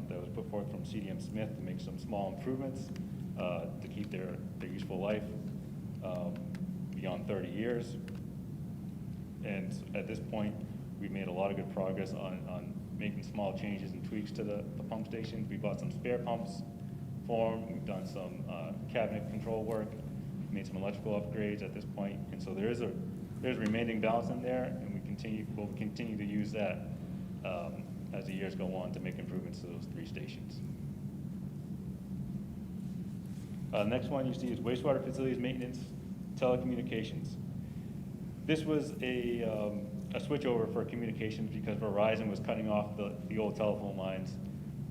R: that was put forth from CDM Smith to make some small improvements to keep their useful life beyond 30 years. And at this point, we've made a lot of good progress on making small changes and tweaks to the pump stations. We bought some spare pumps for them. We've done some cabinet control work, made some electrical upgrades at this point. And so there's remaining balance in there, and we'll continue to use that as the years go on to make improvements to those 3 stations. Next one you see is wastewater facilities maintenance, telecommunications. This was a switchover for communications because Verizon was cutting off the old telephone lines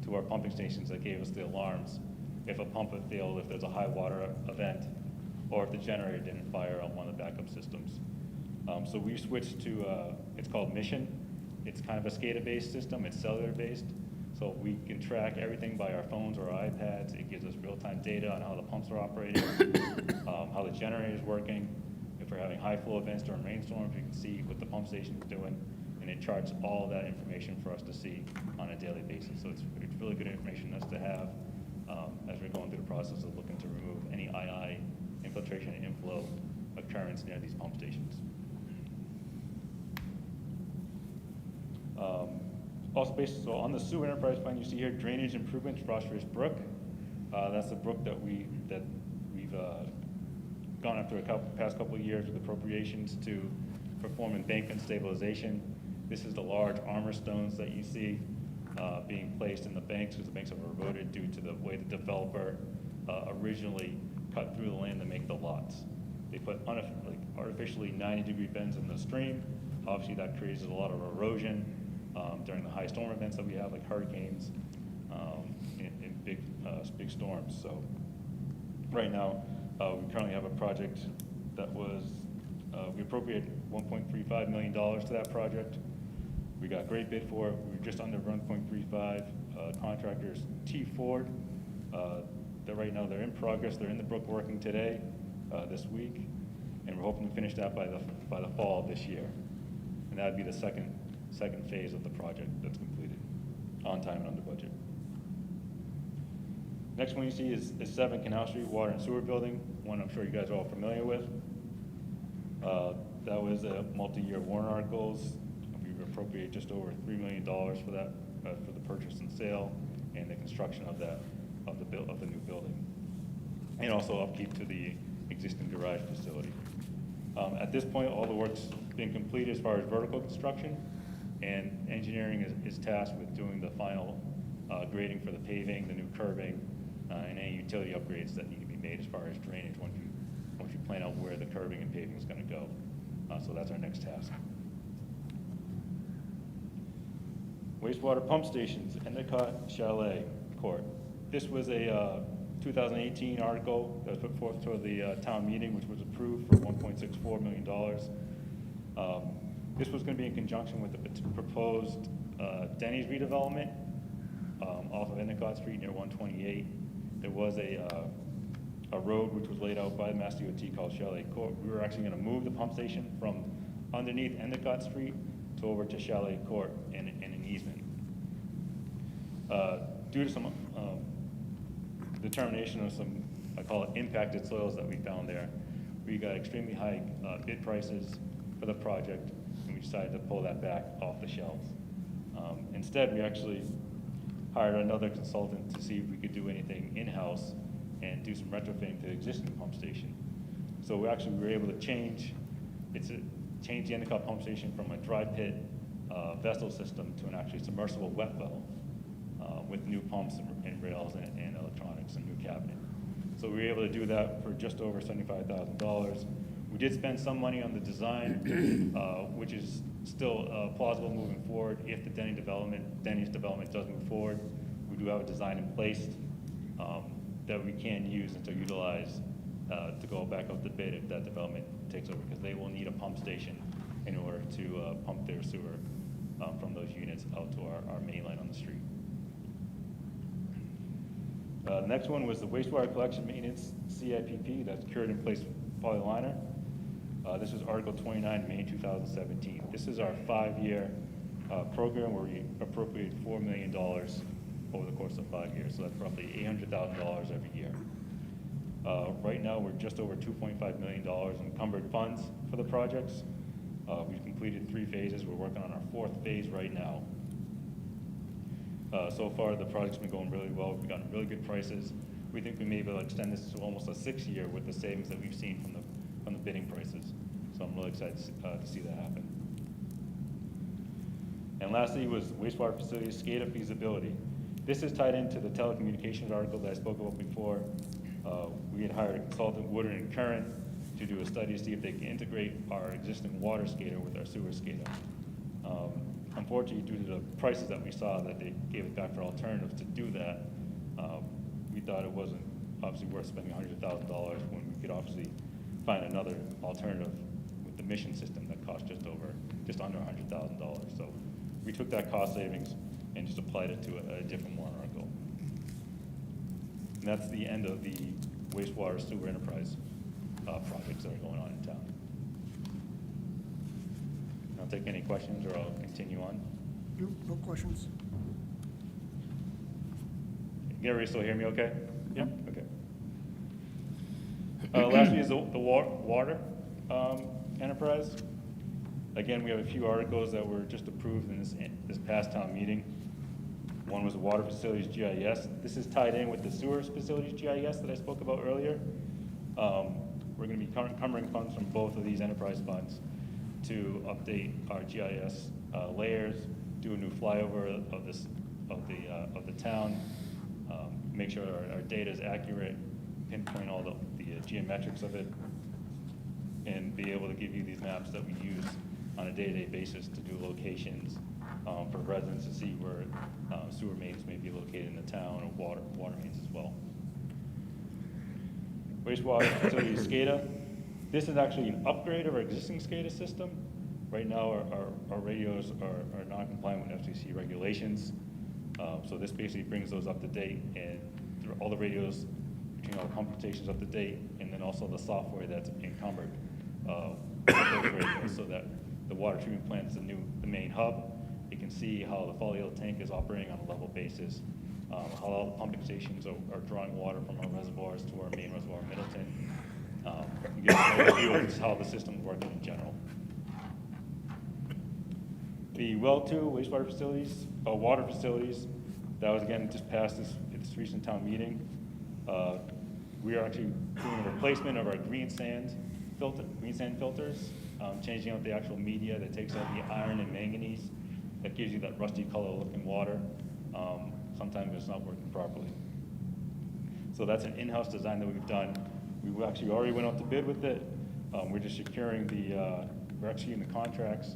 R: to our pumping stations that gave us the alarms if a pump had failed, if there's a high water event, or if the generator didn't fire on one of the backup systems. So we switched to, it's called Mission. It's kind of a SCADA-based system. It's cellular-based. So we can track everything by our phones or our iPads. It gives us real-time data on how the pumps are operating, how the generator is working. If we're having high flow events during rainstorms, we can see what the pump station is doing, and it charts all that information for us to see on a daily basis. So it's really good information for us to have as we're going through the process of looking to remove any II infiltration and inflow occurrence near these pump stations. Also based, so on the sewer enterprise fund, you see here drainage improvements, Phosphorus Brook. That's the brook that we've gone after past couple of years with appropriations to perform embankment stabilization. This is the large armor stones that you see being placed in the banks, because the banks have eroded due to the way the developer originally cut through the land to make the lots. They put artificially 90-degree bends in the stream. Obviously, that creates a lot of erosion during the high storm events that we have, like hurricanes and big storms. So right now, we currently have a project that was, we appropriated $1.35 million to that project. We got a great bid for it. We were just under 1.35. Contractors T Ford, they're right now, they're in progress. They're in the brook working today, this week, and we're hoping to finish that by the fall of this year. And that would be the second phase of the project that's completed on time and under budget. Next one you see is 7 Canal Street Water and Sewer Building, one I'm sure you guys are all familiar with. That was a multi-year warrant articles. We've appropriated just over $3 million for that, for the purchase and sale and the construction of the new building, and also upkeep to the existing garage facility. At this point, all the work's been completed as far as vertical construction, and engineering is tasked with doing the final grading for the paving, the new curbing, and any utility upgrades that need to be made as far as drainage once you plan out where the curbing and paving is going to go. So that's our next task. Wastewater pump stations, Endicott Chalet Court. This was a 2018 article that was put forth to the town meeting, which was approved for $1.64 million. This was going to be in conjunction with the proposed Denny's redevelopment off of Endicott Street near 128. There was a road which was laid out by the Mass DOT called Chalet Court. We were actually going to move the pump station from underneath Endicott Street to over to Chalet Court in an easement. Due to some determination of some, I call it impacted soils that we found there, we got extremely high bid prices for the project, and we decided to pull that back off the shelves. Instead, we actually hired another consultant to see if we could do anything in-house and do some retrofitting to the existing pump station. So we were able to change the Endicott pump station from a dry pit vessel system to an actually submersible wet well with new pumps and rails and electronics and new cabinet. So we were able to do that for just over $75,000. We did spend some money on the design, which is still plausible moving forward. If the Denny's development does move forward, we do have a design in place that we can use and to utilize to go back up the bid if that development takes over, because they will need a pump station in order to pump their sewer from those units out to our main line on the street. The next one was the Wastewater Collection Maintenance CIPP, that's cured in place polyliner. This was Article 29, May 2017. This is our 5-year program where we appropriate $4 million over the course of 5 years. So that's roughly $800,000 every year. Right now, we're just over $2.5 million in encumbered funds for the projects. We've completed 3 phases. We're working on our 4th phase right now. So far, the project's been going really well. We've gotten really good prices. We think we may be able to extend this to almost a 6th year with the savings that we've seen from the bidding prices. So I'm really excited to see that happen. And lastly was Wastewater Facilities Scada Feasibility. This is tied into the telecommunications article that I spoke about before. We had hired a consultant, Woodard & Curran, to do a study to see if they can integrate our existing water SCADA with our sewer SCADA. Unfortunately, due to the prices that we saw that they gave it back for alternatives to do that, we thought it wasn't obviously worth spending $100,000 when we could obviously find another alternative with the mission system that cost just under $100,000. So we took that cost savings and just applied it to a different warrant article. And that's the end of the wastewater sewer enterprise projects that are going on in town. I'll take any questions or I'll continue on.
A: No questions.
R: Gary, still hear me okay?
C: Yep.
R: Okay. Lastly is the water enterprise. Again, we have a few articles that were just approved in this past town meeting. One was the Water Facilities GIS. This is tied in with the Sewer Facilities GIS that I spoke about earlier. We're going to be encumbering funds from both of these enterprise funds to update our GIS layers, do a new flyover of the town, make sure our data is accurate, pinpoint all the geometrics of it, and be able to give you these maps that we use on a day-to-day basis to do locations for residents to see where sewer mains may be located in the town, or water mains as well. Wastewater Facilities Scada. This is actually an upgrade of our existing Scada system. Right now, our radios are non-compliant with FCC regulations. So this basically brings those up to date, and all the radios, between all the pump stations up to date, and then also the software that's encumbered with those radios, so that the water treatment plant is the main hub. You can see how the Folly tank is operating on a level basis, how all the pumping stations are drawing water from our reservoirs to our main reservoir in Middleton. You get an overview of just how the system's working in general. The well 2 wastewater facilities, water facilities, that was again just passed this recent town meeting. We are actually doing a replacement of our green sand filters, changing out the actual media that takes out the iron and manganese that gives you that rusty color looking water. Sometimes it's not working properly. So that's an in-house design that we've done. We actually already went out to bid with it. We're just securing we're actually in the contracts.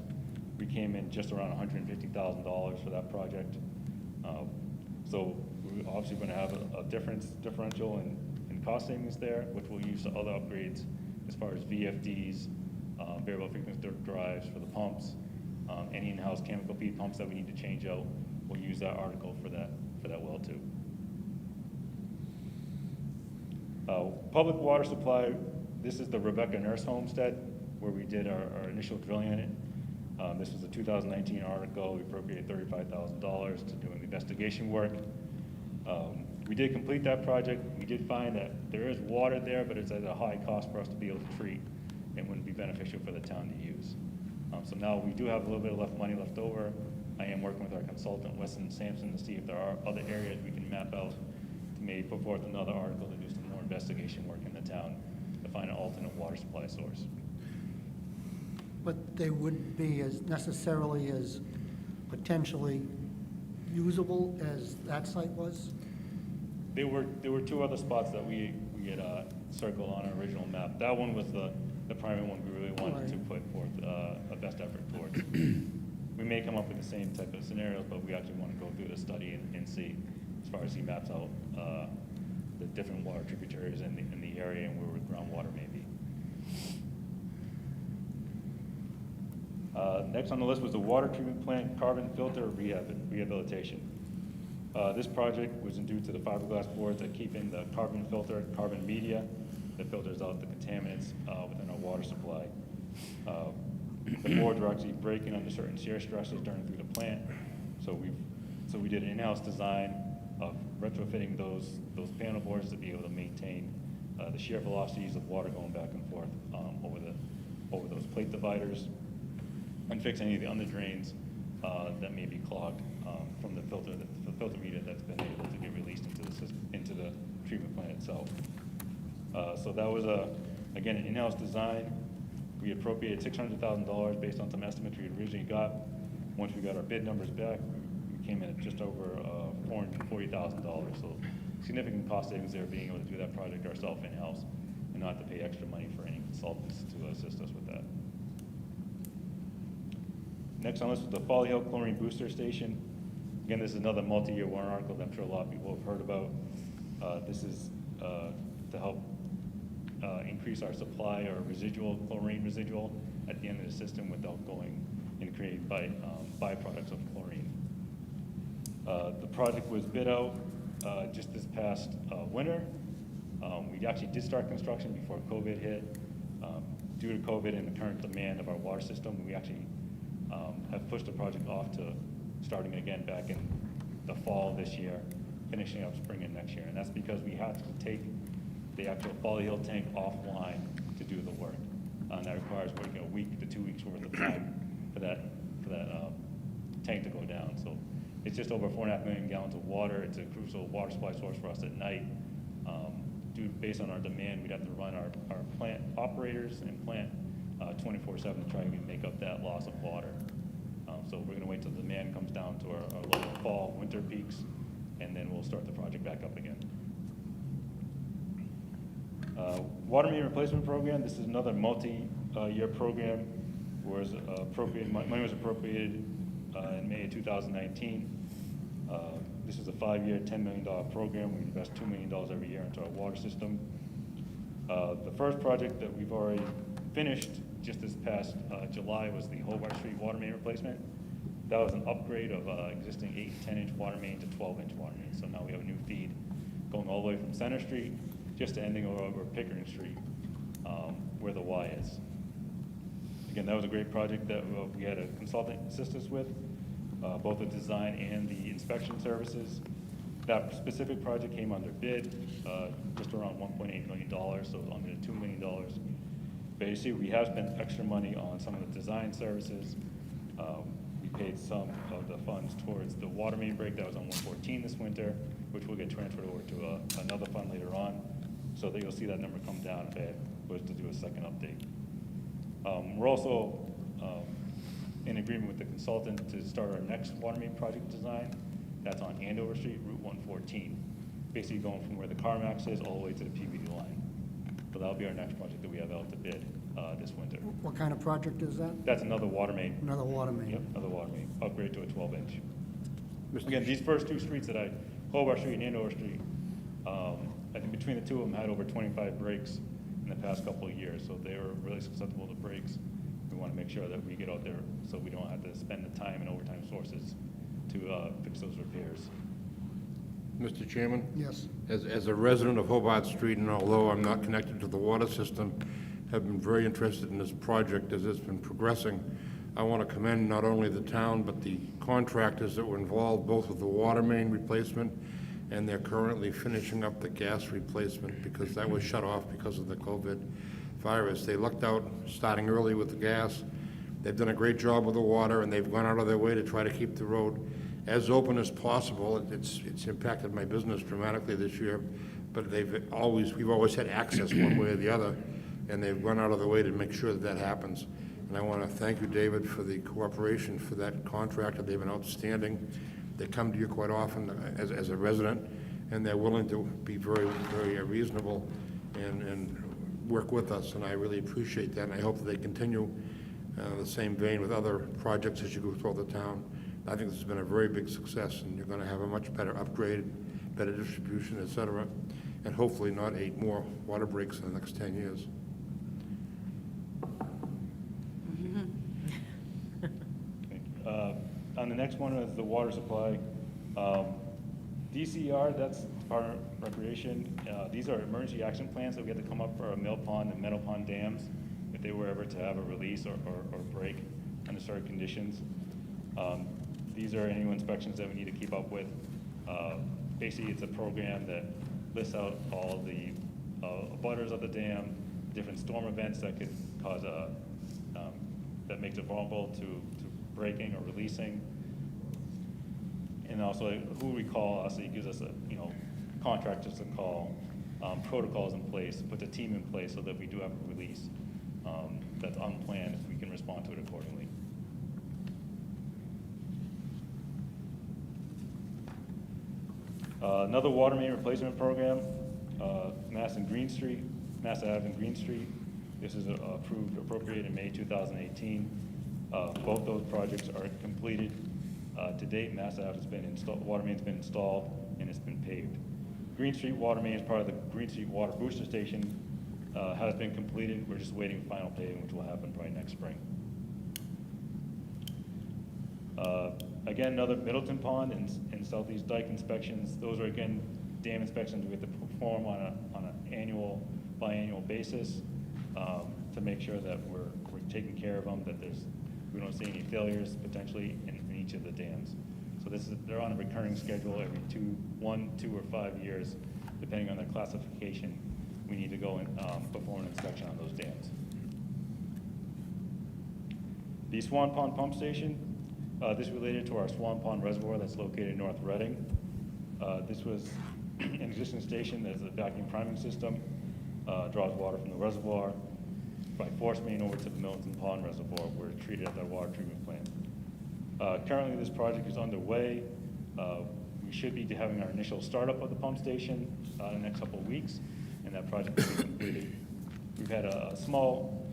R: We came in just around $150,000 for that project. So we're obviously going to have a differential in cost savings there, which we'll use to other upgrades as far as VFDs, variable frequency drives for the pumps, any in-house chemical feed pumps that we need to change out. We'll use that article for that well too. Public water supply, this is the Rebecca Nurse Homestead where we did our initial drilling in it. This was a 2019 article. We appropriated $35,000 to doing the investigation work. We did complete that project. We did find that there is water there, but it's at a high cost for us to be able to treat and wouldn't be beneficial for the town to use. So now we do have a little bit of money left over. I am working with our consultant, Weston Sampson, to see if there are other areas we can map out to maybe put forth another article to do some more investigation work in the town to find an alternate water supply source.
A: But they wouldn't be as necessarily as potentially usable as that site was?
R: There were two other spots that we had circled on our original map. That one was the primary one we really wanted to put forth a best effort towards. We may come up with the same type of scenarios, but we actually want to go through the study and see, as far as he maps out the different water tributaries in the area and where groundwater may be. Next on the list was the water treatment plant carbon filter rehabilitation. This project was due to the fiberglass boards that keep in the carbon filter, carbon media that filters out the contaminants within our water supply. The boards were actually breaking under certain shear stresses during through the plant, so we did an in-house design of retrofitting those panel boards to be able to maintain the shear velocities of water going back and forth over those plate dividers, and fix any of the under drains that may be clogged from the filter media that's been able to get released into the treatment plant itself. So that was again an in-house design. We appropriated $600,000 based on some estimates we had originally got. Once we got our bid numbers back, we came in at just over $440,000. So significant cost savings there, being able to do that project ourselves in-house and not to pay extra money for any consultants to assist us with that. Next on this was the Folly Hill Chlorine Booster Station. Again, this is another multi-year warrant article that I'm sure a lot of people have heard about. This is to help increase our supply or chlorine residual at the end of the system without going and creating byproducts of chlorine. The project was bid out just this past winter. We actually did start construction before COVID hit. Due to COVID and the current demand of our water system, we actually have pushed the project off to starting again back in the fall of this year, finishing up spring of next year. And that's because we had to take the actual Folly Hill tank offline to do the work. And that requires working a week to 2 weeks worth of time for that tank to go down. So it's just over 4.5 million gallons of water. It's a crucial water supply source for us at night. Based on our demand, we'd have to run our plant operators and plant 24/7 to try and make up that loss of water. So we're going to wait till the demand comes down to our local fall, winter peaks, and then we'll start the project back up again. Water main replacement program. This is another multi-year program. Money was appropriated in May of 2019. This is a 5-year, $10 million program. We invest $2 million every year into our water system. The first project that we've already finished just this past July was the Hobart Street water main replacement. That was an upgrade of existing 8 and 10-inch water main to 12-inch water main. So now we have a new feed going all the way from Center Street just to ending over Pickering Street, where the Y is. Again, that was a great project that we had a consultant assist us with, both the design and the inspection services. That specific project came under bid, just around $1.8 million, so under $2 million. But you see, we have spent extra money on some of the design services. We paid some of the funds towards the water main break that was on 114 this winter, which will get transferred over to another fund later on, so that you'll see that number come down if I was to do a second update. We're also in agreement with the consultant to start our next water main project design. That's on Andover Street, Route 114, basically going from where the CarMax is all the way to the PBD line. So that'll be our next project that we have out to bid this winter.
A: What kind of project is that?
R: That's another water main.
A: Another water main?
R: Yep, another water main, upgrade to a 12-inch. Again, these first two streets that Hobart Street and Andover Street, I think between the two of them had over 25 breaks in the past couple of years, so they were really susceptible to breaks. We want to make sure that we get out there so we don't have to spend the time and overtime sources to fix those repairs.
H: Mr. Chairman?
A: Yes.
H: As a resident of Hobart Street, and although I'm not connected to the water system, have been very interested in this project as it's been progressing. I want to commend not only the town, but the contractors that were involved, both with the water main replacement, and they're currently finishing up the gas replacement because that was shut off because of the COVID virus. They lucked out starting early with the gas. They've done a great job with the water, and they've gone out of their way to try to keep the road as open as possible. It's impacted my business dramatically this year, but we've always had access one way or the other, and they've gone out of their way to make sure that that happens. And I want to thank you, David, for the cooperation for that contractor. They've been outstanding. They come to you quite often as a resident, and they're willing to be very, very reasonable and work with us, and I really appreciate that, and I hope that they continue the same vein with other projects as you go through the town. I think this has been a very big success, and you're going to have a much better upgrade, better distribution, et cetera, and hopefully not 8 more water breaks in the next 10 years.
R: On the next one is the water supply. DCR, that's Department of Recreation. These are emergency action plans that we had to come up for our Mill Pond and Meadow Pond dams if they were ever to have a release or break under certain conditions. These are annual inspections that we need to keep up with. Basically, it's a program that lists out all the abutters of the dam, different storm events that could cause that makes it vulnerable to breaking or releasing, and also who we call. So it gives us contractors to call, protocols in place, puts a team in place so that we do have a release that's unplanned. We can respond to it accordingly. Another water main replacement program, Mass Ave and Green Street. This is approved, appropriated in May 2018. Both those projects are completed. To date, Mass Ave has been installed, water main's been installed, and it's been paved. Green Street water main is part of the Green Street Water Booster Station, has been completed. We're just waiting for final paving, which will happen probably next spring. Again, another Middleton Pond and Southeast Dike inspections. Those are, again, dam inspections we have to perform on an biannual basis to make sure that we're taking care of them, that we don't see any failures potentially in each of the dams. So they're on a recurring schedule every 1, 2, or 5 years, depending on their classification. we need to go and perform an inspection on those dams. The Swan Pond Pump Station, this related to our Swan Pond Reservoir that's located in North Reading. This was an existing station that's a vacuum priming system, draws water from the reservoir by force main over to the Middleton Pond Reservoir where it's treated at the water treatment plant. Currently, this project is underway. We should be having our initial startup of the pump station in the next couple of weeks, and that project will be completed. We've had small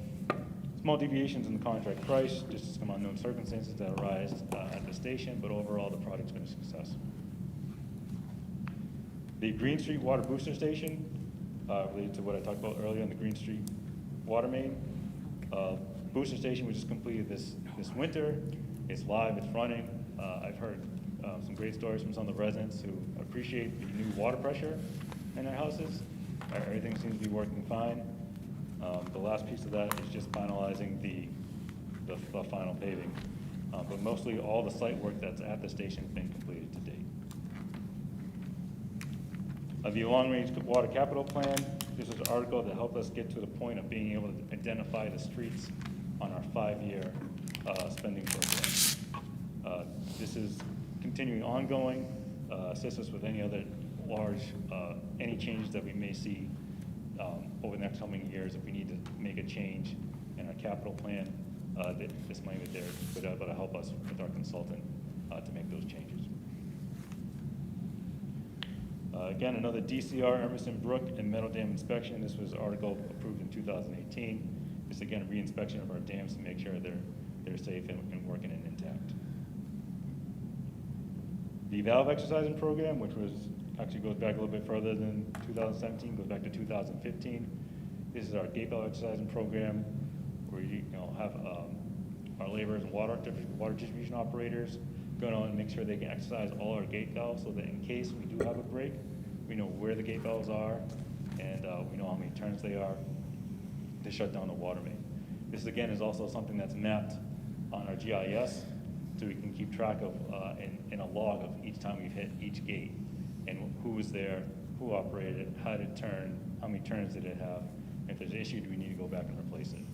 R: deviations in the contract price, just some unknown circumstances that arise at the station, but overall, the project's been a success. The Green Street Water Booster Station, related to what I talked about earlier on the Green Street water main. Booster station was just completed this winter. It's live, it's running. I've heard some great stories from some of the residents who appreciate the new water pressure in their houses. Everything seems to be working fine. The last piece of that is just finalizing the final paving. But mostly all the site work that's at the station has been completed to date. The long-range water capital plan, this is an article that helped us get to the point of being able to identify the streets on our 5-year spending program. This is continuing ongoing, assist us with any other large, any changes that we may see over the next coming years. If we need to make a change in our capital plan, this money is there to be able to help us with our consultant to make those changes. Again, another DCR, Emerson, Brook, and Meadow Dam inspection. This was an article approved in 2018. This again, a re-inspection of our dams to make sure they're safe and working and intact. The valve exercising program, which was actually goes back a little bit further than 2017, goes back to 2015. This is our gate valve exercising program, where you have our laborers and water distribution operators going on and make sure they can exercise all our gate valves so that in case we do have a break, we know where the gate valves are and we know how many turns they are to shut down the water main. This again is also something that's mapped on our GIS so we can keep track of in a log of each time we've hit each gate and who was there, who operated it, how did it turn, how many turns did it have, and if there's an issue, do we need to go back and replace it.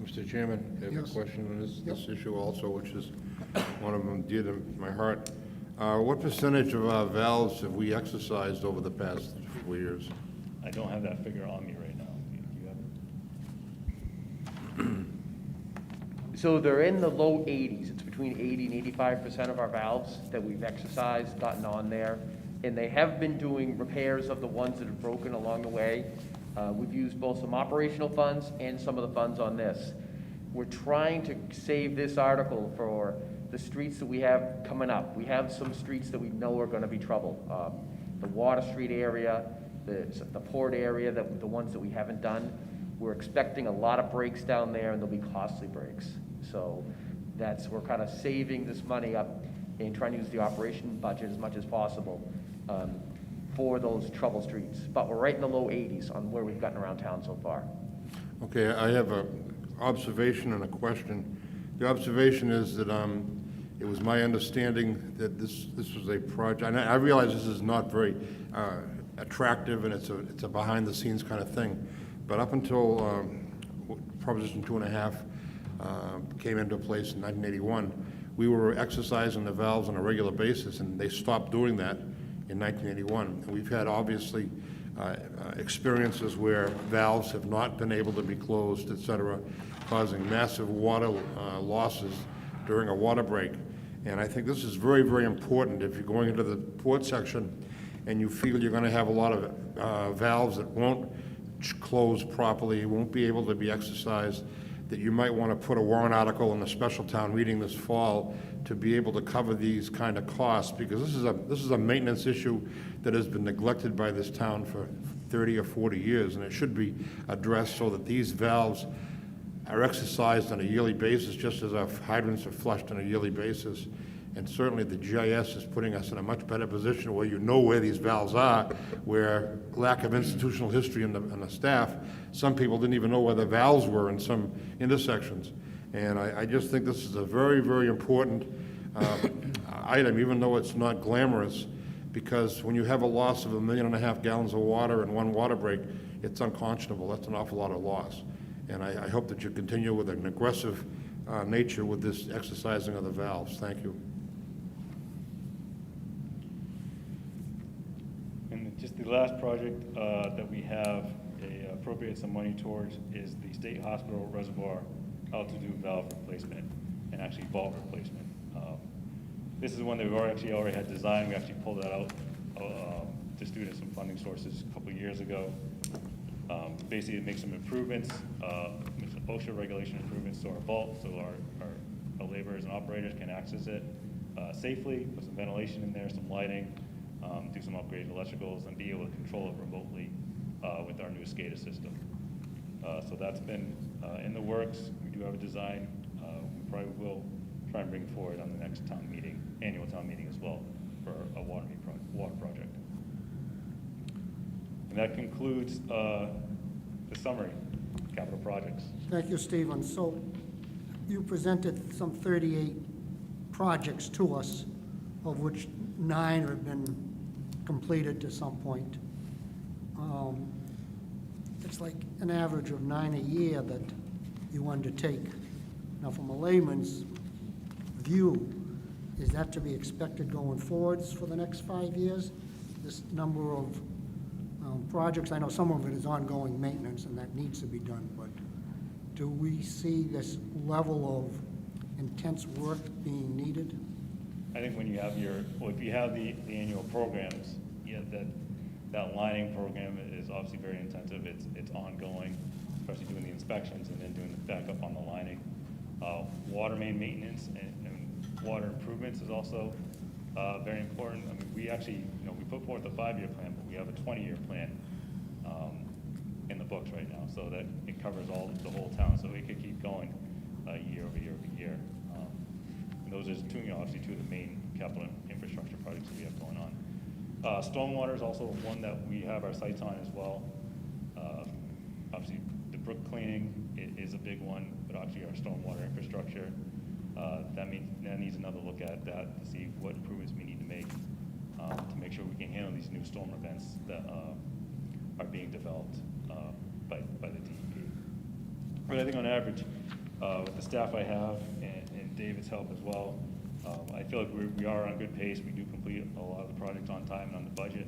H: Mr. Chairman, I have
A: Yes.
H: a question on this issue also, which is one of them dear to my heart. What percentage of our valves have we exercised over the past 4 years?
R: I don't have that figure on me right now. Do you have it?
S: So they're in the low 80s. It's between 80 and 85% of our valves that we've exercised, gotten on there. And they have been doing repairs of the ones that have broken along the way. We've used both some operational funds and some of the funds on this. We're trying to save this article for the streets that we have coming up. We have some streets that we know are going to be trouble. The Water Street area, the port area, the ones that we haven't done. We're expecting a lot of breaks down there, and they'll be costly breaks. So we're kind of saving this money up and trying to use the operation budget as much as possible for those trouble streets. But we're right in the low 80s on where we've gotten around town so far.
H: Okay, I have an observation and a question. The observation is that it was my understanding that this was a project, and I realize this is not very attractive and it's a behind-the-scenes kind of thing, but up until Proposition 2.5 came into place in 1981, we were exercising the valves on a regular basis, and they stopped doing that in 1981. And we've had, obviously, experiences where valves have not been able to be closed, et cetera, causing massive water losses during a water break. And I think this is very, very important. If you're going into the port section and you feel you're going to have a lot of valves that won't close properly, won't be able to be exercised, that you might want to put a warrant article in a special town meeting this fall to be able to cover these kind of costs, because this is a maintenance issue that has been neglected by this town for 30 or 40 years, and it should be addressed so that these valves are exercised on a yearly basis, just as our hydrants are flushed on a yearly basis. And certainly the GIS is putting us in a much better position where you know where these valves are, where lack of institutional history in the staff, some people didn't even know where the valves were in some intersections. And I just think this is a very, very important item, even though it's not glamorous. because when you have a loss of 1.5 million gallons of water in one water break, it's unconscionable. That's an awful lot of loss. And I hope that you continue with an aggressive nature with this exercising of the valves. Thank you.
R: And just the last project that we have appropriate some money towards is the State Hospital Reservoir altitude valve replacement and actually vault replacement. This is one that we've already had designed. We actually pulled that out just due to some funding sources a couple of years ago. Basically, it makes some improvements, makes some OSHA regulation improvements to our vault, so our laborers and operators can access it safely, put some ventilation in there, some lighting, do some upgraded electricals, and be able to control it remotely with our new SCADA system. So that's been in the works. We do have a design. We probably will try and bring forward on the next town meeting, annual town meeting as well, for a water project. And that concludes the summary, capital projects.
A: Thank you, Stephen. So you presented some 38 projects to us, of which 9 have been completed to some point. It's like an average of 9 a year that you undertake. Now, from a layman's view, is that to be expected going forwards for the next 5 years? This number of projects, I know some of it is ongoing maintenance and that needs to be done, but do we see this level of intense work being needed?
R: I think when you have if you have the annual programs, yeah, that lining program is obviously very intensive. It's ongoing, especially doing the inspections and then doing the backup on the lining. Water main maintenance and water improvements is also very important. I mean, we actually, we put forth a 5-year plan, but we have a 20-year plan in the books right now, so that it covers the whole town, so it could keep going year over year over year. And those are obviously two of the main capital infrastructure projects that we have going on. Stormwater is also one that we have our sights on as well. Obviously, the Brook cleaning is a big one, but actually our stormwater infrastructure, that needs another look at that to see what improvements we need to make sure we can handle these new storm events that are being developed by the DEP. But I think on average, with the staff I have and David's help as well, I feel like we are on a good pace. We do complete a lot of the projects on time and on the budget.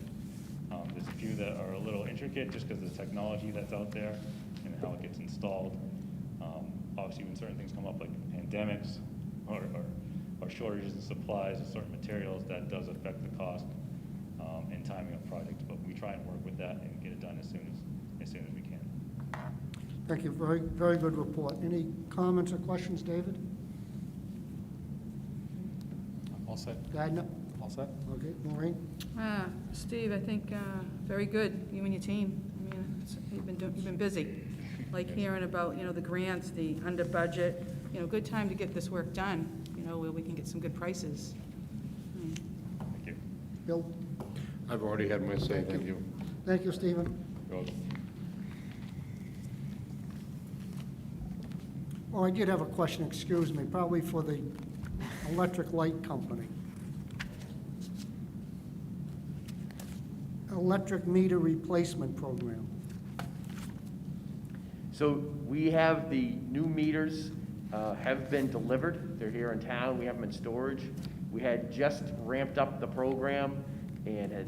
R: There's a few that are a little intricate just because of the technology that's out there and how it gets installed. Obviously, when certain things come up like pandemics or shortages of supplies of certain materials, that does affect the cost and timing of projects. But we try and work with that and get it done as soon as we can.
A: Thank you. Very, very good report. Any comments or questions, David?
C: All set.
A: Gardner?
C: All set.
A: Okay, Maureen?
G: Steve, I think very good, you and your team. I mean, you've been busy. Like hearing about, the grants, the under budget, good time to get this work done, where we can get some good prices.
R: Thank you.
A: Bill?
H: I've already had my say. Thank you.
A: Thank you, Stephen. Oh, I did have a question, excuse me, probably for the electric light company. Electric meter replacement program.
S: So we have the new meters have been delivered. They're here in town. We have them in storage. We had just ramped up the program and had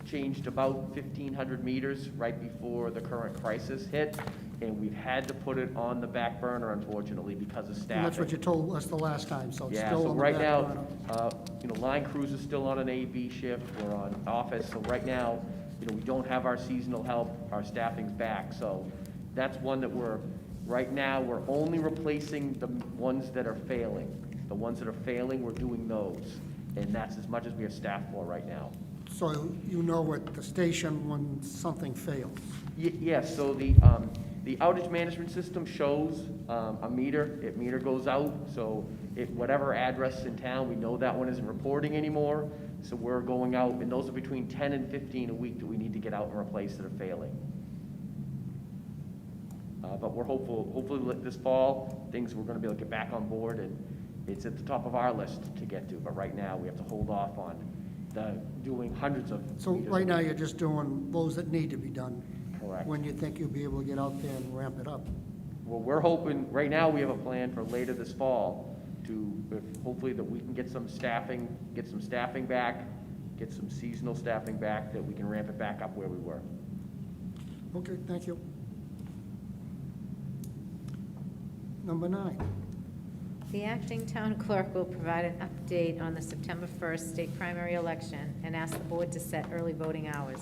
S: changed about 1,500 meters right before the current crisis hit. And we've had to put it on the back burner, unfortunately, because of staffing.
A: And that's what you told us the last time, so it's
S: Yeah,
A: still
S: so
A: on the
S: right
A: back
S: now,
A: burner.
S: line crews are still on an A/B shift. We're on office. So right now, we don't have our seasonal help. Our staffing's back. So that's one that right now, we're only replacing the ones that are failing. The ones that are failing, we're doing those. And that's as much as we have staff for right now.
A: So you know at the station when something fails?
S: Yes, so the outage management system shows a meter. Meter goes out, so whatever address in town, we know that one isn't reporting anymore. So we're going out, and those are between 10 and 15 a week that we need to get out and replace that are failing. But we're hopefully this fall, we're going to be able to get back on board, and it's at the top of our list to get to. But right now, we have to hold off on doing hundreds of.
A: So
S: meters.
A: right now, you're just doing those that need to be done.
S: Correct.
A: When you think you'll be able to get out there and ramp it up.
S: Well, we're hoping, right now, we have a plan for later this fall hopefully that we can get some staffing back, get some seasonal staffing back, that we can ramp it back up where we were.
A: Okay, thank you. Number 9.
K: The acting town clerk will provide an update on the September 1st state primary election and ask the board to set early voting hours.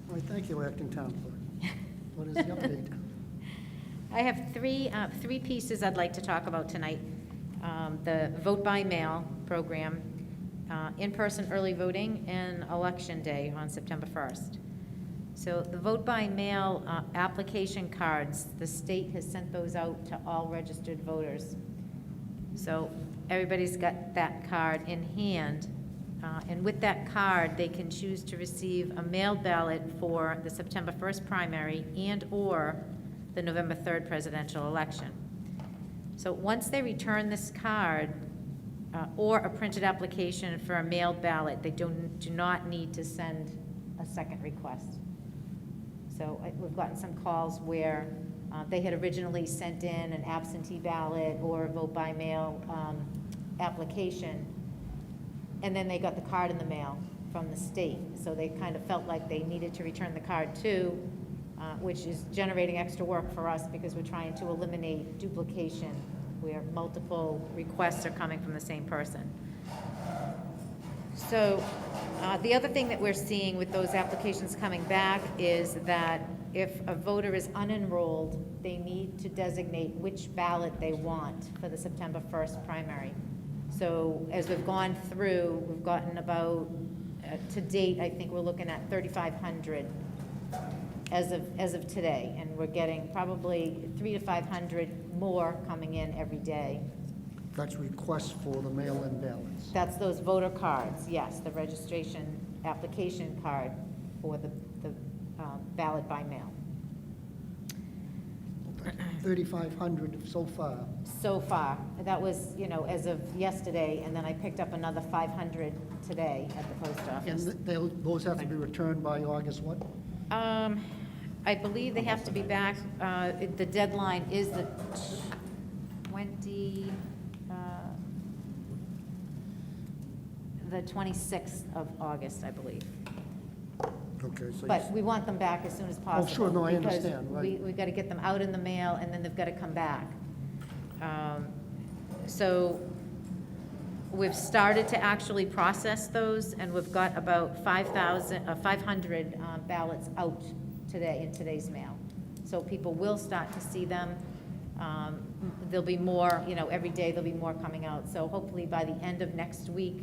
A: Well, thank you, acting town clerk. What is the update?
K: I have three pieces I'd like to talk about tonight. The vote by mail program, in-person early voting, and election day on September 1st. So the vote by mail application cards, the state has sent those out to all registered voters. So everybody's got that card in hand. And with that card, they can choose to receive a mailed ballot for the September 1st primary and/or the November 3rd presidential election. So once they return this card or a printed application for a mailed ballot, they do not need to send a second request. So we've gotten some calls where they had originally sent in an absentee ballot or a vote by mail application, and then they got the card in the mail from the state. So they kind of felt like they needed to return the card too, which is generating extra work for us because we're trying to eliminate duplication where multiple requests are coming from the same person. So the other thing that we're seeing with those applications coming back is that if a voter is unenrolled, they need to designate which ballot they want for the September 1st primary. So as we've gone through, we've gotten about, to date, I think we're looking at 3,500 as of today, and we're getting probably 300 to 500 more coming in every day.
A: That's requests for the mail-in ballots.
K: That's those voter cards, yes, the registration application card for the ballot by mail.
A: 3,500 so far.
K: So far, that was, as of yesterday, and then I picked up another 500 today at the post office.
A: And those have to be returned by August what?
K: I believe they have to be back, the deadline is the 26th of August, I believe.
A: Okay, so.
K: But we want them back as soon as possible.
A: Oh, sure, no, I understand,
K: Because
A: right.
K: we've got to get them out in the mail, and then they've got to come back. So we've started to actually process those, and we've got about 500 ballots out today, in today's mail. So people will start to see them. There'll be more, every day there'll be more coming out. So hopefully by the end of next week,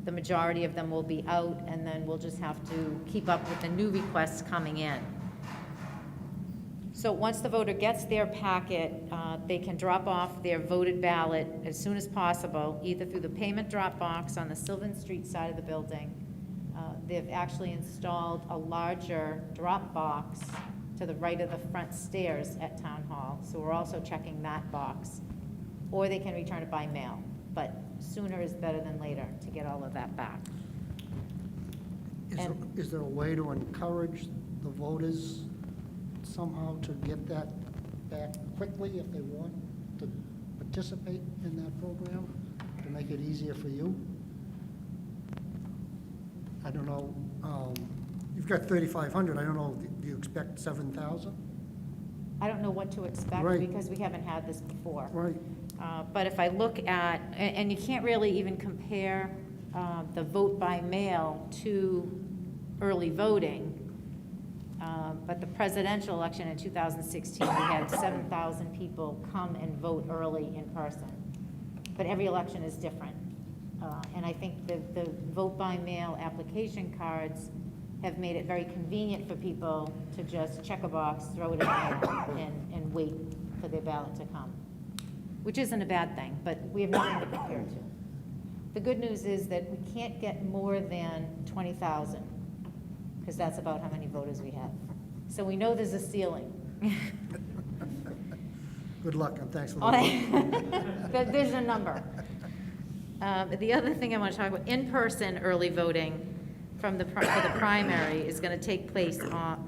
K: the majority of them will be out, and then we'll just have to keep up with the new requests coming in. So once the voter gets their packet, they can drop off their voted ballot as soon as possible, either through the payment drop box on the Sylvan Street side of the building. They've actually installed a larger drop box to the right of the front stairs at Town Hall, so we're also checking that box. Or they can return it by mail, but sooner is better than later to get all of that back.
A: Is there a way to encourage the voters somehow to get that back quickly if they want to participate in that program, to make it easier for you? I don't know, you've got 3,500, I don't know, do you expect 7,000?
K: I don't know what to expect
A: Right.
K: because we haven't had this before.
A: Right.
K: But if I look at, and you can't really even compare the vote by mail to early voting, but the presidential election in 2016, we had 7,000 people come and vote early in person. But every election is different. And I think the vote by mail application cards have made it very convenient for people to just check a box, throw it in and wait for their ballot to come, which isn't a bad thing, but we have nothing to compare to. The good news is that we can't get more than 20,000, because that's about how many voters we have. So we know there's a ceiling.
A: Good luck, and thanks for the.
K: There's a number. The other thing I want to talk about, in-person early voting, for the primary is going to take place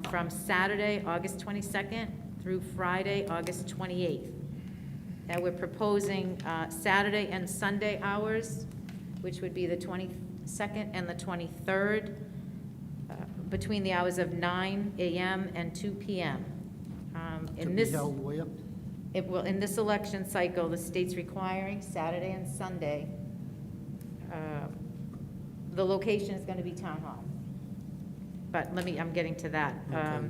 K: from Saturday, August 22nd through Friday, August 28th. And we're proposing Saturday and Sunday hours, which would be the 22nd and the 23rd, between the hours of 9 a.m. and 2 p.m.
A: To be held where?
K: In this election cycle, the state's requiring Saturday and Sunday. The location is going to be Town Hall. But I'm getting to that.
A: Okay.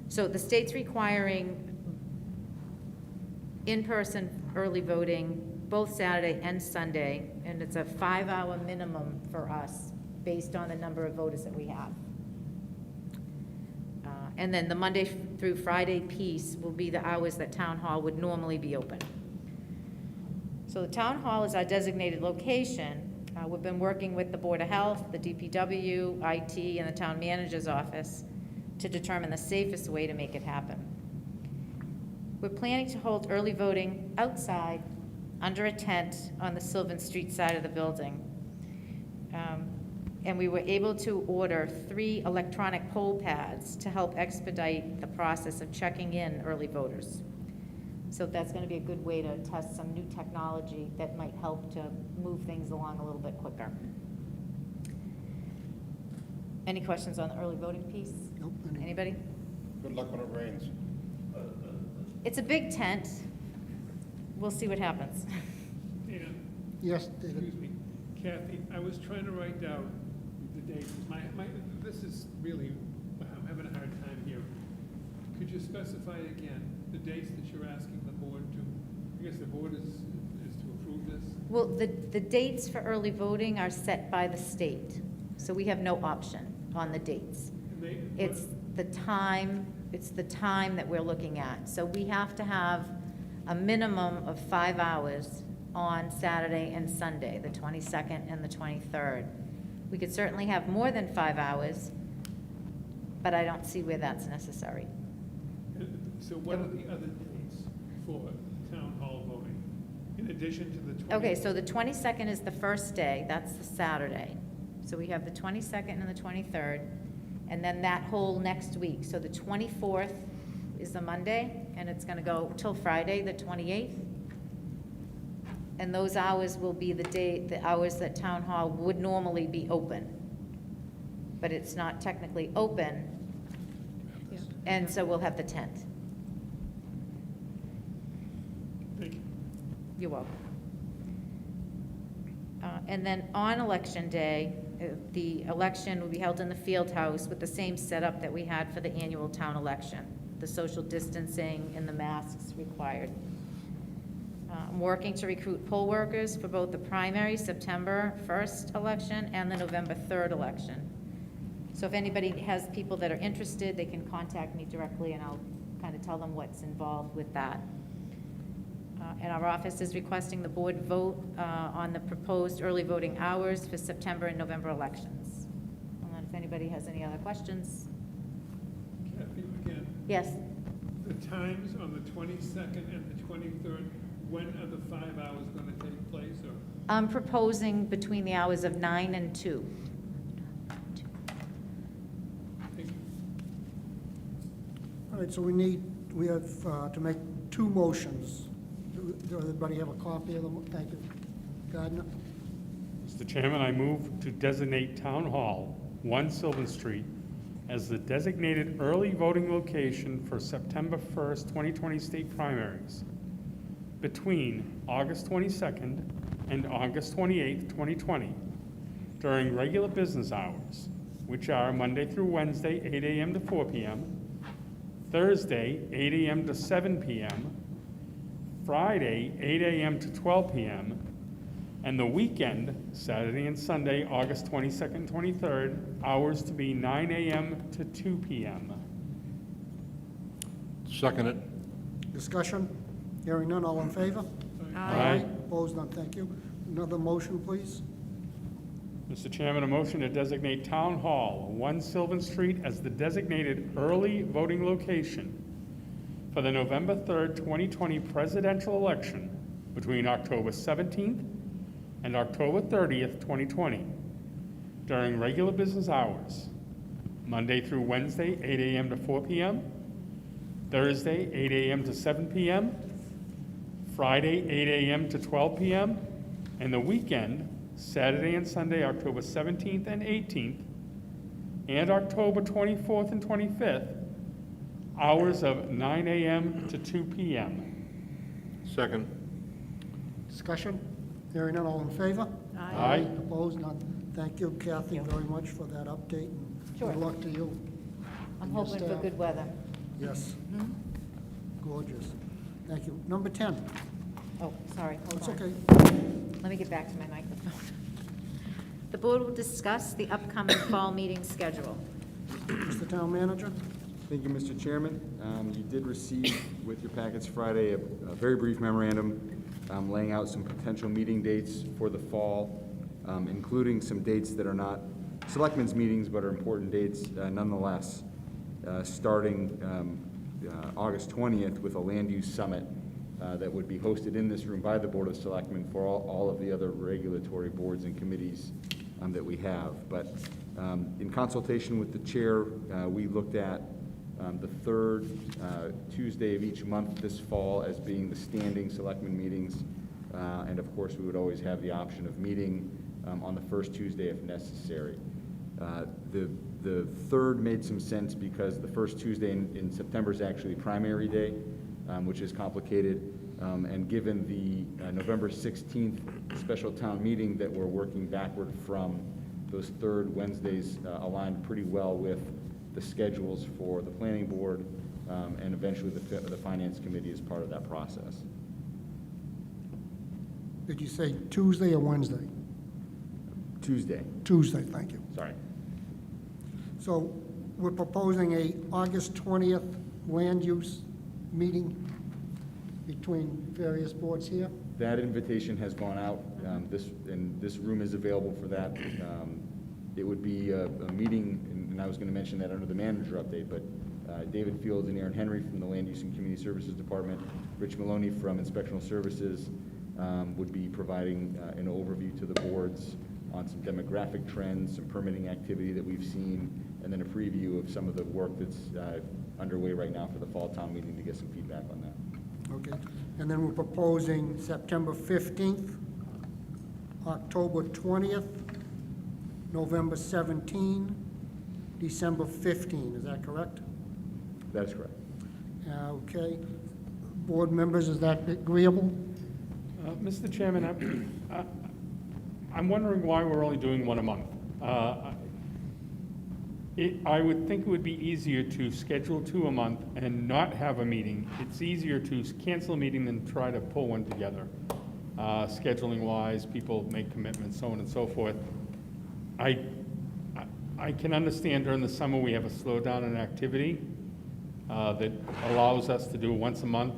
K: So the state's requiring in-person early voting both Saturday and Sunday, and it's a 5-hour minimum for us based on the number of voters that we have. And then the Monday through Friday piece will be the hours that Town Hall would normally be open. So the Town Hall is our designated location. We've been working with the Board of Health, the DPW, IT, and the Town Manager's Office to determine the safest way to make it happen. We're planning to hold early voting outside, under a tent, on the Sylvan Street side of the building. And we were able to order 3 electronic poll pads to help expedite the process of checking in early voters. So that's going to be a good way to test some new technology that might help to move things along a little bit quicker. Any questions on the early voting piece?
A: Nope.
K: Anybody?
H: Good luck when it rains.
K: It's a big tent. We'll see what happens.
B: Dan,
A: Yes, David?
B: excuse me, Kathy, I was trying to write down the dates. This is really, I'm having a hard time here. Could you specify again the dates that you're asking the board to, I guess the board is to approve this?
K: Well, the dates for early voting are set by the state, so we have no option on the dates. It's the time that we're looking at. So we have to have a minimum of 5 hours on Saturday and Sunday, the 22nd and the 23rd. We could certainly have more than 5 hours, but I don't see where that's necessary.
B: So what are the other dates for town hall voting, in addition to the 20th?
K: Okay, so the 22nd is the first day, that's the Saturday. So we have the 22nd and the 23rd, and then that whole next week. So the 24th is the Monday, and it's gonna go till Friday, the 28th. And those hours will be the hours that town hall would normally be open. But it's not technically open, and so we'll have the tent.
B: Thank you.
K: You're welcome. And then on election day, the election will be held in the field house with the same setup that we had for the annual town election, the social distancing and the masks required. I'm working to recruit poll workers for both the primary September 1st election and the November 3rd election. So if anybody has people that are interested, they can contact me directly and I'll kind of tell them what's involved with that. And our office is requesting the board vote on the proposed early voting hours for September and November elections. And then if anybody has any other questions.
B: Kathy, again,
K: Yes,
B: the times on the 22nd and the 23rd, when are the 5 hours going to take place, or?
K: I'm proposing between the hours of 9 and 2.
B: Thank you.
A: All right, so we have to make 2 motions. Does everybody have a copy of them? Thank you. Gardner?
C: Mr. Chairman, I move to designate Town Hall, 1 Sylvan Street, as the designated early voting location for September 1st, 2020 state primaries between August 22nd and August 28th, 2020, during regular business hours, which are Monday through Wednesday, 8 a.m. to 4 p.m., Thursday, 8 a.m. to 7 p.m., Friday, 8 a.m. to 12 p.m., and the weekend, Saturday and Sunday, August 22nd, 23rd, hours to be 9 a.m. to 2 p.m.
H: Second it.
A: Discussion? Hearing none, all in favor?
C: Aye.
A: Opposed, none, thank you. Another motion, please.
C: Mr. Chairman, a motion to designate Town Hall, 1 Sylvan Street, as the designated early voting location for the November 3rd, 2020 presidential election between October 17th and October 30th, 2020, during regular business hours, Monday through Wednesday, 8 a.m. to 4 p.m., Thursday, 8 a.m. to 7 p.m., Friday, 8 a.m. to 12 p.m., and the weekend, Saturday and Sunday, October 17th and 18th, and October 24th and 25th, hours of 9 a.m. to 2 p.m.
H: Second.
A: Discussion? Hearing none, all in favor?
K: Aye.
C: Aye.
A: Opposed? None. Thank you, Kathy, very much for that update. and
K: Sure.
A: Good luck to you.
K: I'm
A: and your
K: hoping for
A: staff.
K: good weather.
A: Yes. Gorgeous. Thank you. Number 10.
K: Oh, sorry, hold
A: That's
K: on.
A: okay.
K: Let me get back to my microphone. The board will discuss the upcoming fall meeting schedule.
A: Mr. Town Manager?
Q: Thank you, Mr. Chairman. You did receive with your packets Friday a very brief memorandum laying out some potential meeting dates for the fall, including some dates that are not selectmen's meetings but are important dates nonetheless, starting August 20th with a land use summit that would be hosted in this room by the Board of Selectmen for all of the other regulatory boards and committees that we have. But in consultation with the chair, we looked at the third Tuesday of each month this fall as being the standing selectmen meetings. And of course, we would always have the option of meeting on the first Tuesday if necessary. The third made some sense because the first Tuesday in September is actually primary day, which is complicated. And given the November 16th special town meeting that we're working backward from, those third Wednesdays aligned pretty well with the schedules for the planning board and eventually the finance committee as part of that process.
A: Did you say Tuesday or Wednesday?
Q: Tuesday.
A: Tuesday, thank you.
Q: Sorry.
A: So we're proposing a August 20th land use meeting between various boards here.
Q: That invitation has gone out. This room is available for that. It would be a meeting, and I was going to mention that under the manager update, but David Fields and Aaron Henry from the Land Use and Community Services Department, Rich Maloney from Inspectional Services would be providing an overview to the boards on some demographic trends, some permitting activity that we've seen, and then a preview of some of the work that's underway right now for the fall town meeting to get some feedback on that.
A: Okay. And then we're proposing September 15th, October 20th, November 17, December 15. Is that correct?
Q: That is correct.
A: Okay. Board members, is that agreeable?
C: Mr. Chairman, I'm wondering why we're only doing one a month. I would think it would be easier to schedule two a month and not have a meeting. It's easier to cancel a meeting than try to pull one together. Scheduling wise, people make commitments, so on and so forth. I can understand during the summer we have a slowdown in activity that allows us to do once a month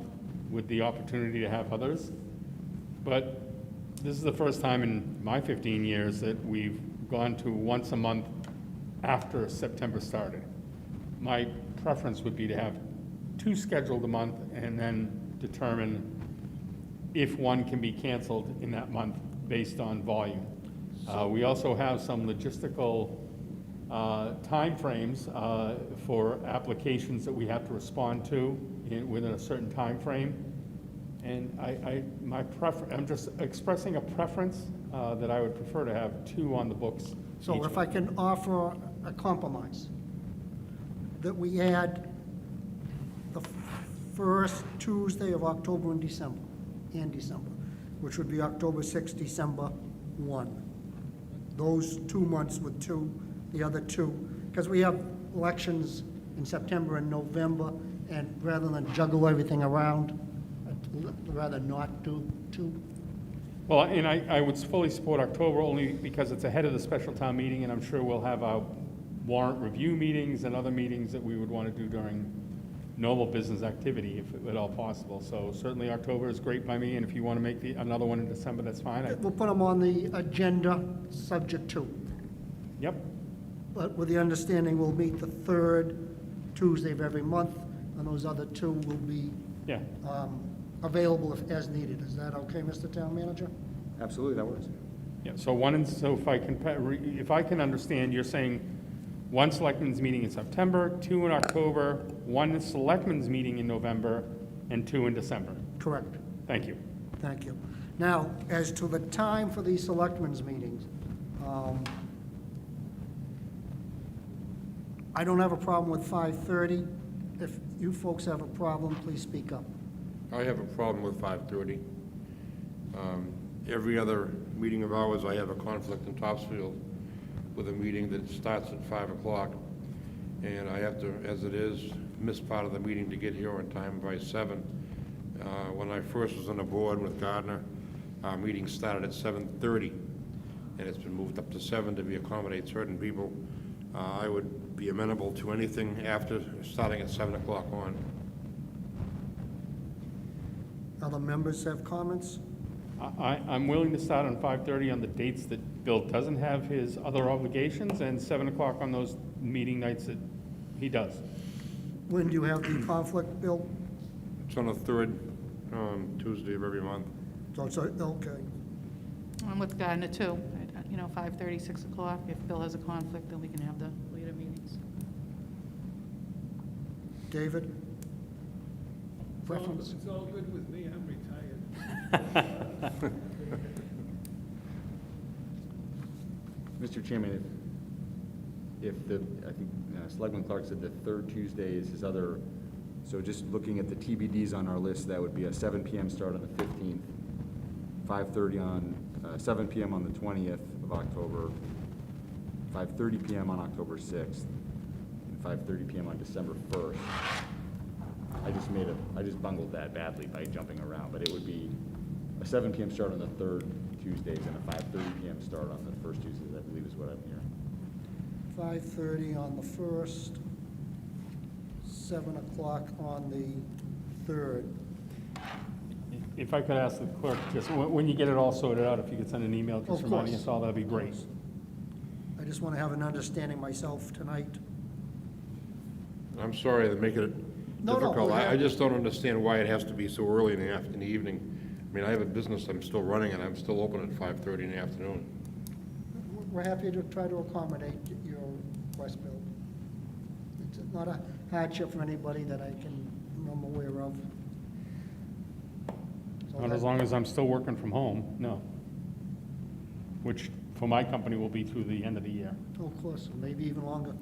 C: with the opportunity to have others. But this is the first time in my 15 years that we've gone to once a month after September started. My preference would be to have two scheduled a month and then determine if one can be canceled in that month based on volume. We also have some logistical timeframes for applications that we have to respond to within a certain time frame. And I'm just expressing a preference that I would prefer to have two on the books.
A: So if I can offer a compromise, that we add the first Tuesday of October and December, which would be October 6, December 1. Those 2 months with the other two, because we have elections in September and November, and rather than juggle everything around, I'd rather not do two.
C: Well, and I would fully support October only because it's ahead of the special town meeting, and I'm sure we'll have our warrant review meetings and other meetings that we would want to do during normal business activity, if at all possible. So certainly October is great by me, and if you want to make another one in December, that's fine.
A: We'll put them on the agenda, subject to.
C: Yep.
A: But with the understanding we'll meet the third Tuesday of every month, and those other two will be
C: Yeah.
A: Available as needed. Is that okay, Mr. Town Manager?
Q: Absolutely, that works.
C: Yeah, so if I can understand, you're saying one selectmen's meeting in September, 2 in October, one selectmen's meeting in November, and 2 in December.
A: Correct.
C: Thank you.
A: Thank you. Now, as to the time for these selectmen's meetings, I don't have a problem with 5:30. If you folks have a problem, please speak up.
H: I have a problem with 5:30. Every other meeting of ours, I have a conflict in Topsfield with a meeting that starts at 5 o'clock. And I have to, as it is, miss part of the meeting to get here on time by 7. When I first was on the board with Gardner, our meeting started at 7:30, and it's been moved up to 7 to accommodate certain people. I would be amenable to anything after, starting at 7 o'clock on.
A: Other members have comments?
C: I'm willing to start on 5:30 on the dates that Bill doesn't have his other obligations, and 7 o'clock on those meeting nights that he does.
A: When do you have the conflict, Bill?
H: It's on the third Tuesday of every month.
A: So it's, okay.
G: I'm with Gardner too. 5:30, 6 o'clock. If Bill has a conflict, then we can have the later meetings.
A: David? Preference?
B: It's all good with me, I'm retired.
Q: Mr. Chairman, if I think Selectman Clark said the third Tuesday is his other, so just looking at the TBDs on our list, that would be a 7 p.m. start on the 15th, 5:30 on, 7 p.m. on the 20th of October, 5:30 p.m. on October 6th, and 5:30 p.m. on December 1st. I just bungled that badly by jumping around, but it would be a 7 p.m. start on the third Tuesdays and a 5:30 p.m. start on the first Tuesdays, I believe is what I'm hearing.
A: 5:30 on the first, 7 o'clock on the third.
C: If I could ask the clerk, just when you get it all sorted out, if you could send an email
A: Of
C: just reminding
A: course.
C: us all, that'd be great.
A: I just want to have an understanding myself tonight.
H: I'm sorry to make it
A: No,
H: difficult.
A: go ahead.
H: I just don't understand why it has to be so early in the evening. I mean, I have a business I'm still running, and I'm still open at 5:30 in the afternoon.
A: We're happy to try to accommodate your request, Bill. It's not a hardship for anybody that I'm aware of. So
C: Not as long as I'm still working from home, no. Which, for my company, will be through the end of the year.
A: Oh, of course, maybe even longer.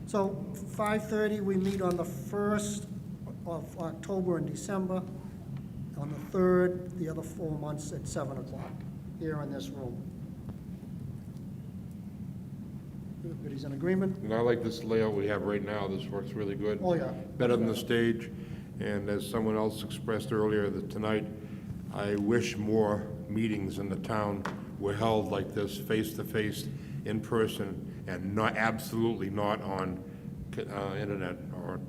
A: So 5:30, we meet on the 1st of October and December. On the 3rd, the other 4 months at 7 o'clock, here in this room. Everybody's in agreement?
H: And I like this layout we have right now. This works really good.
A: Oh, yeah.
H: Better than the stage. And as someone else expressed earlier tonight, I wish more meetings in the town were held like this, face-to-face, in person, and absolutely not on internet or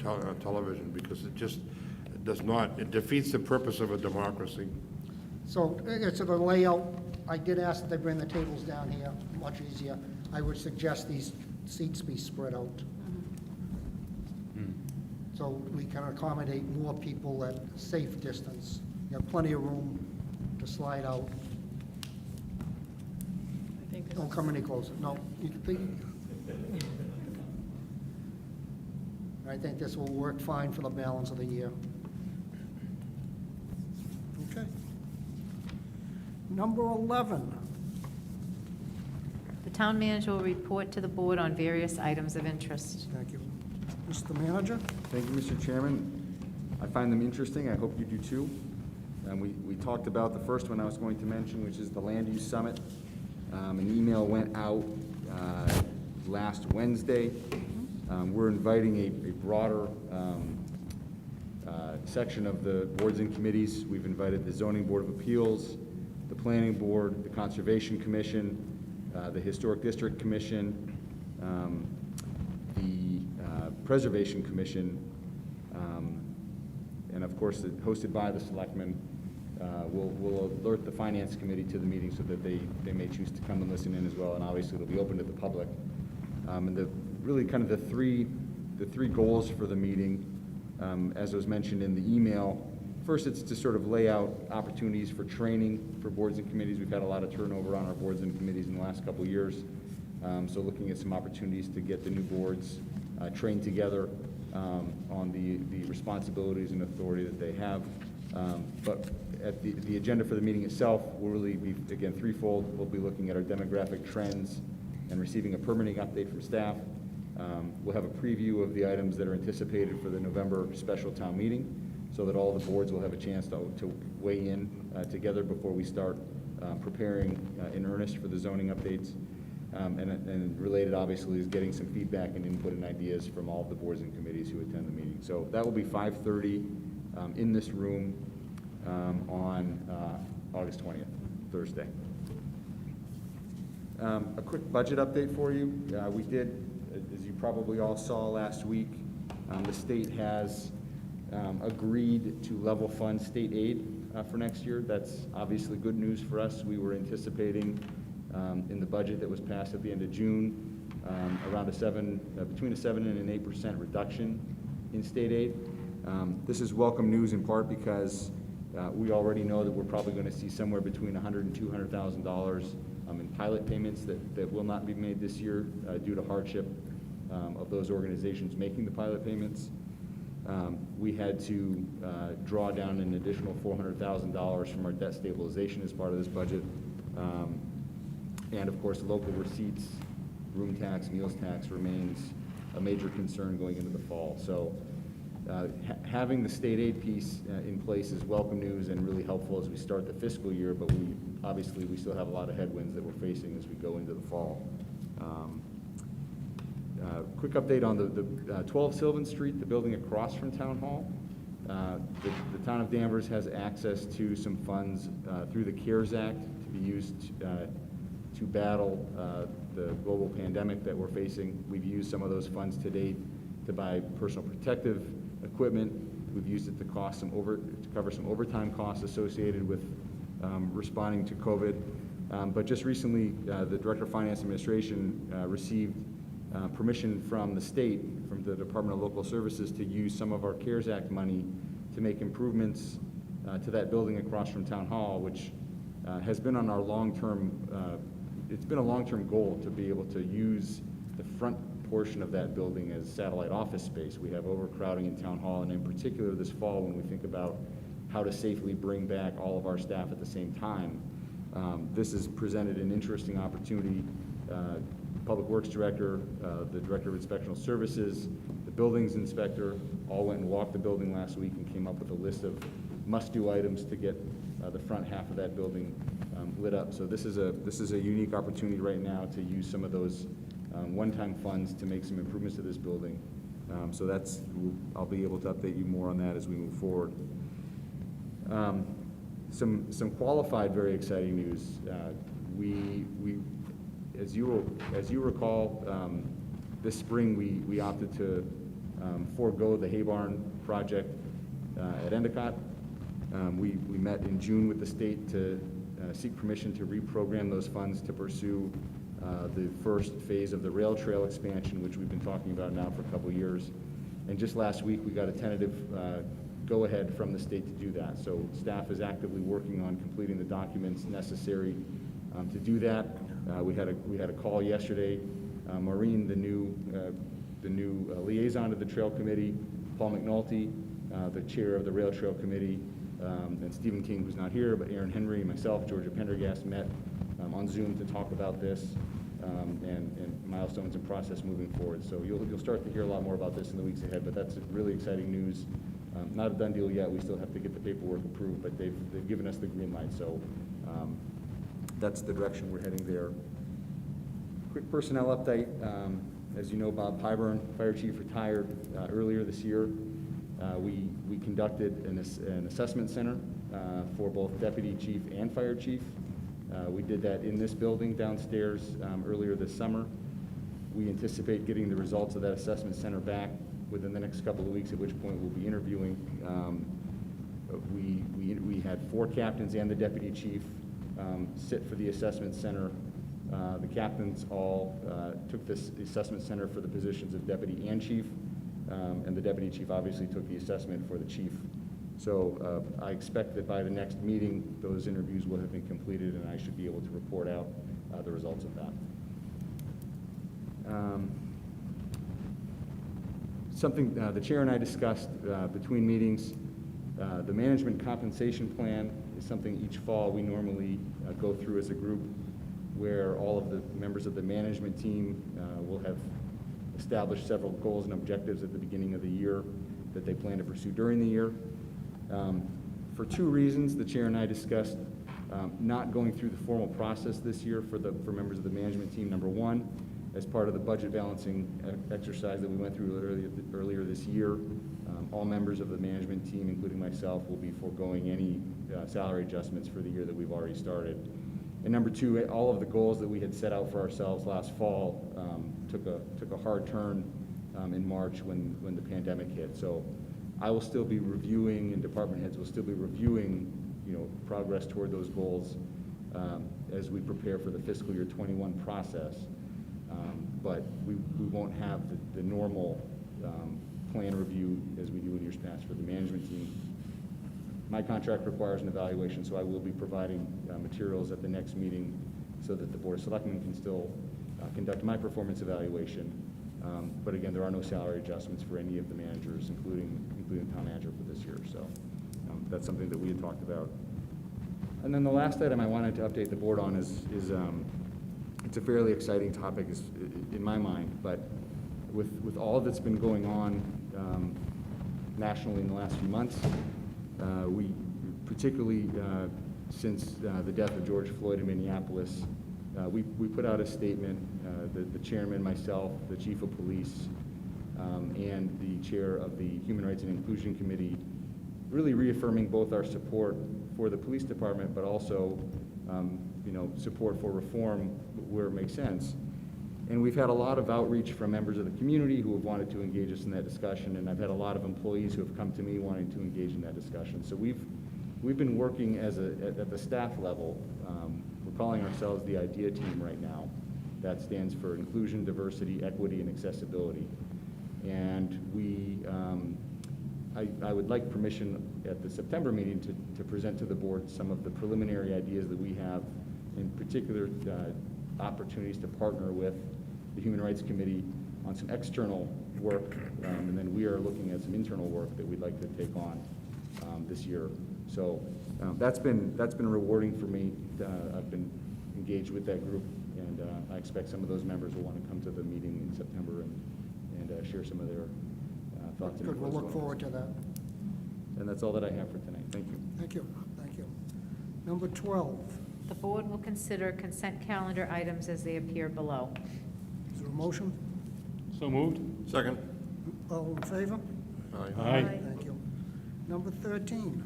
H: television, because it defeats the purpose of a democracy.
A: So, to the layout, I did ask that they bring the tables down here, much easier. I would suggest these seats be spread out. So we can accommodate more people at safe distance. You have plenty of room to slide out.
G: I think this
A: Don't come any closer, no. I think this will work fine for the balance of the year. Okay. Number 11.
K: The town manager will report to the board on various items of interest.
A: Thank you. Mr. Manager?
Q: Thank you, Mr. Chairman. I find them interesting. I hope you do too. And we talked about the first one I was going to mention, which is the Land Use Summit. An email went out last Wednesday. We're inviting a broader section of the boards and committees. We've invited the Zoning Board of Appeals, the Planning Board, the Conservation Commission, the Historic District Commission, the Preservation Commission, and of course, hosted by the Selectmen. We'll alert the Finance Committee to the meeting so that they may choose to come and listen in as well, and obviously it'll be open to the public. And really kind of the three goals for the meeting, as was mentioned in the email, First, it's to sort of lay out opportunities for training for boards and committees. We've had a lot of turnover on our boards and committees in the last couple of years. So looking at some opportunities to get the new boards trained together on the responsibilities and authority that they have. But at the agenda for the meeting itself will really be, again, threefold. We'll be looking at our demographic trends and receiving a permitting update from staff. We'll have a preview of the items that are anticipated for the November special town meeting, so that all the boards will have a chance to weigh in together before we start preparing in earnest for the zoning updates. And related, obviously, is getting some feedback and input and ideas from all of the boards and committees who attend the meeting. So that will be 5:30 in this room on August 20th, Thursday. A quick budget update for you. We did, as you probably all saw last week, the state has agreed to level fund state aid for next year. That's obviously good news for us. We were anticipating in the budget that was passed at the end of June around between a 7% and an 8% reduction in state aid. This is welcome news in part because we already know that we're probably going to see somewhere between $100,000 and $200,000 in pilot payments that will not be made this year due to hardship of those organizations making the pilot payments. We had to draw down an additional $400,000 from our debt stabilization as part of this budget. And of course, local receipts, room tax, meals tax remains a major concern going into the fall. So having the state aid piece in place is welcome news and really helpful as we start the fiscal year, but obviously we still have a lot of headwinds that we're facing as we go into the fall. Quick update on the 12 Sylvan Street, the building across from Town Hall. The town of Danvers has access to some funds through the CARES Act to be used to battle the global pandemic that we're facing. We've used some of those funds to date to buy personal protective equipment. We've used it to cover some overtime costs associated with responding to COVID. But just recently, the Director of Finance Administration received permission from the state, from the Department of Local Services, to use some of our CARES Act money to make improvements to that building across from Town Hall, which has been on our long-term, it's been a long-term goal to be able to use the front portion of that building as satellite office space. We have overcrowding in Town Hall, and in particular this fall when we think about how to safely bring back all of our staff at the same time. This has presented an interesting opportunity. Public Works Director, the Director of Inspectional Services, the Buildings Inspector all went and walked the building last week and came up with a list of must-do items to get the front half of that building lit up. So this is a unique opportunity right now to use some of those one-time funds to make some improvements to this building. So I'll be able to update you more on that as we move forward. Some qualified, very exciting news. As you recall, this spring we opted to forego the hay barn project at Endicott. We met in June with the state to seek permission to reprogram those funds to pursue the first phase of the rail trail expansion, which we've been talking about now for a couple of years. And just last week we got a tentative go-ahead from the state to do that. So staff is actively working on completing the documents necessary to do that. We had a call yesterday. Maureen, the new liaison to the Trail Committee, Paul McNulty, the chair of the Rail Trail Committee, and Stephen King, who's not here, but Aaron Henry, myself, Georgia Pendergast met on Zoom to talk about this and milestones and process moving forward. So you'll start to hear a lot more about this in the weeks ahead, but that's really exciting news. Not a done deal yet. We still have to get the paperwork approved, but they've given us the green light. So that's the direction we're heading there. Quick personnel update. As you know, Bob Pyburn, Fire Chief, retired earlier this year. We conducted an assessment center for both Deputy Chief and Fire Chief. We did that in this building downstairs earlier this summer. We anticipate getting the results of that assessment center back within the next couple of weeks, at which point we'll be interviewing. We had 4 captains and the Deputy Chief sit for the assessment center. The captains all took this assessment center for the positions of Deputy and Chief, and the Deputy Chief obviously took the assessment for the Chief So I expect that by the next meeting, those interviews will have been completed, and I should be able to report out the results of that. Something the chair and I discussed between meetings, the management compensation plan is something each fall we normally go through as a group, where all of the members of the management team will have established several goals and objectives at the beginning of the year that they plan to pursue during the year. For two reasons, the chair and I discussed not going through the formal process this year for members of the management team. Number one, as part of the budget balancing exercise that we went through earlier this year, all members of the management team, including myself, will be foregoing any salary adjustments for the year that we've already started. And number two, all of the goals that we had set out for ourselves last fall took a hard turn in March when the pandemic hit. So I will still be reviewing, and department heads will still be reviewing, progress toward those goals as we prepare for the fiscal year 21 process. But we won't have the normal plan review as we do in years past for the management team. My contract requires an evaluation, so I will be providing materials at the next meeting so that the Board of Selectmen can still conduct my performance evaluation. But again, there are no salary adjustments for any of the managers, including the town manager for this year. So that's something that we had talked about. And then the last item I wanted to update the board on is it's a fairly exciting topic in my mind, but with all that's been going on nationally in the last few months, we particularly since the death of George Floyd in Minneapolis, we put out a statement, the chairman, myself, the chief of police, and the chair of the Human Rights and Inclusion Committee, really reaffirming both our support for the police department, but also support for reform where it makes sense. And we've had a lot of outreach from members of the community who have wanted to engage us in that discussion, and I've had a lot of employees who have come to me wanting to engage in that discussion. So we've been working at the staff level. We're calling ourselves the IDEA team right now. That stands for Inclusion, Diversity, Equity, and Accessibility. And I would like permission at the September meeting to present to the board some of the preliminary ideas that we have, in particular opportunities to partner with the Human Rights Committee on some external work, and then we are looking at some internal work that we'd like to take on this year. So that's been rewarding for me. I've been engaged with that group, and I expect some of those members will want to come to the meeting in September and share some of their thoughts.
A: Good, we'll look forward to that.
Q: And that's all that I have for tonight. Thank you.
A: Thank you, thank you. Number 12,
K: The board will consider consent calendar items as they appear below.
A: is there a motion?
C: So moved?
H: Second.
A: All in favor?
C: Aye.
A: Thank you. Number 13,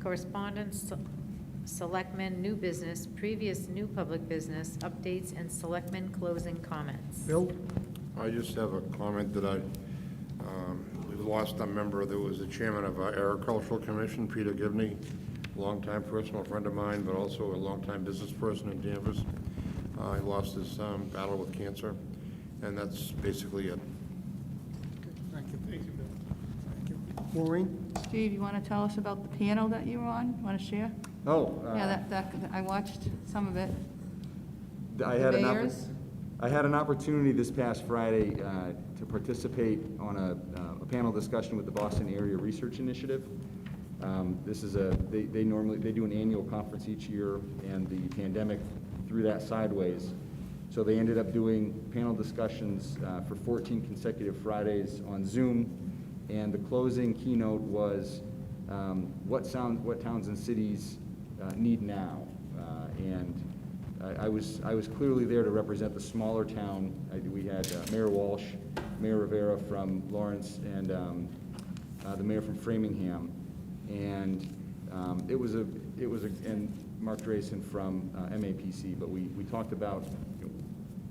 K: Correspondence, selectmen, new business, previous new public business, updates, and selectmen closing comments.
A: Bill?
H: I just have a comment that we've lost a member that was the chairman of our Agricultural Commission, Peter Gibney, longtime personal friend of mine, but also a longtime business person in Danvers. He lost his battle with cancer, and that's basically it.
A: Thank you. Thank you, Bill. Thank you. Maureen?
G: Steve, you want to tell us about the panel that you were on? Want to share?
Q: Oh.
G: Yeah, that I watched some of it.
Q: I had an opportunity this past Friday to participate on a panel discussion with the Boston Area Research Initiative. This is they do an annual conference each year, and the pandemic threw that sideways. So they ended up doing panel discussions for 14 consecutive Fridays on Zoom, and the closing keynote was what towns and cities need now. And I was clearly there to represent the smaller town. We had Mayor Walsh, Mayor Rivera from Lawrence, and the mayor from Framingham, and it was and Mark Drayson from MAPC. But we talked about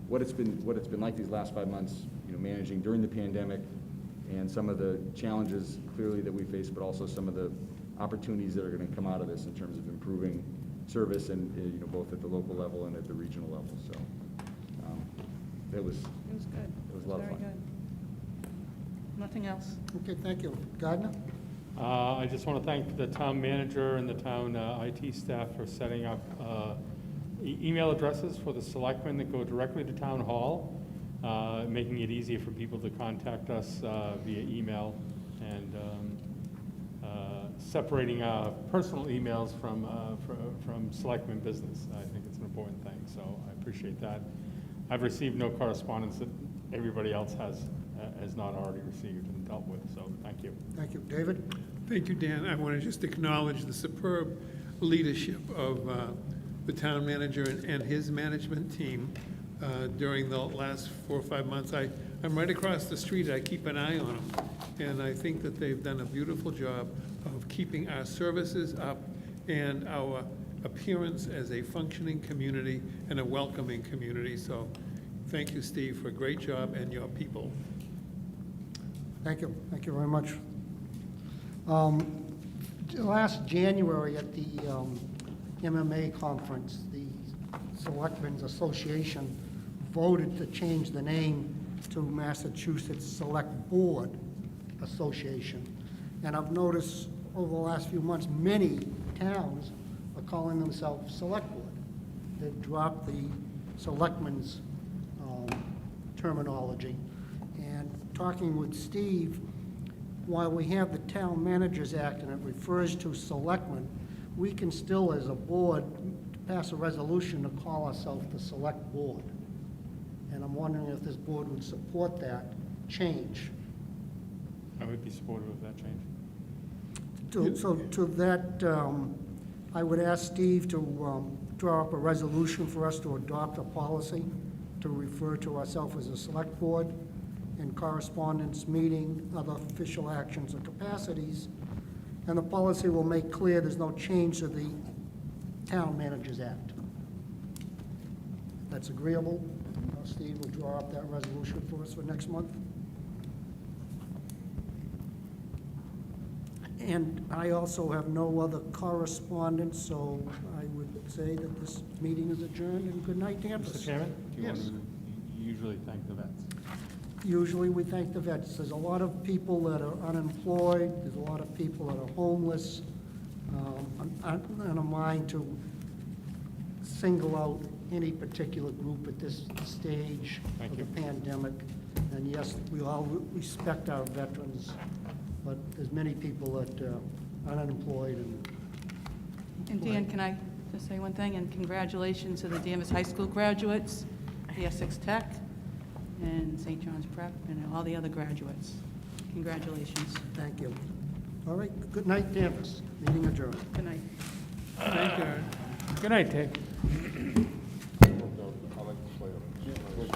Q: what it's been like these last 5 months, managing during the pandemic, and some of the challenges clearly that we face, but also some of the opportunities that are going to come out of this in terms of improving service, and both at the local level and at the regional level. So it was
G: good.
Q: It was a lot of fun.
G: Very good. Nothing else.
A: Okay, thank you. Gardner?
C: I just want to thank the town manager and the town IT staff for setting up email addresses for the selectmen that go directly to town hall, making it easier for people to contact us via email, and separating personal emails from selectmen business. I think it's an important thing, so I appreciate that. I've received no correspondence that everybody else has not already received and dealt with, so thank you.
A: Thank you. David?
B: Thank you, Dan. I want to just acknowledge the superb leadership of the town manager and his management team during the last 4 or 5 months. I'm right across the street. I keep an eye on them, and I think that they've done a beautiful job of keeping our services up and our appearance as a functioning community and a welcoming community. So thank you, Steve, for a great job, and your people.
A: Thank you. Thank you very much. Last January at the MMA conference, the Selectmen's Association voted to change the name to Massachusetts Select Board Association. And I've noticed over the last few months, many towns are calling themselves Select Board. They've dropped the Selectmen's terminology. And talking with Steve, while we have the Town Managers Act and it refers to selectmen, we can still, as a board, pass a resolution to call ourselves the Select Board. And I'm wondering if this board would support that change.
C: I would be supportive of that change.
A: So to that, I would ask Steve to draw up a resolution for us to adopt a policy to refer to ourselves as a select board in correspondence, meeting, other official actions or capacities. And the policy will make clear there's no change to the Town Managers Act. That's agreeable. Steve will draw up that resolution for us for next month. And I also have no other correspondence, so I would say that this meeting is adjourned, and good night, Danvers.
C: Mr. Chairman? Do you want
A: Yes.
C: to usually thank the vets?
A: Usually we thank the vets. There's a lot of people that are unemployed, there's a lot of people that are homeless. I'm not in mind to single out any particular group at this stage of the pandemic. And yes, we all respect our veterans, but there's many people that are unemployed
G: And Dan, can I just say one thing? And congratulations to the Danvers High School graduates, the Essex Tech, and St. John's Prep, and all the other graduates. Congratulations.
A: Thank you. All right, good night, Danvers. Meeting adjourned.
G: Good night.
B: Thank you.
C: Good night, Dave.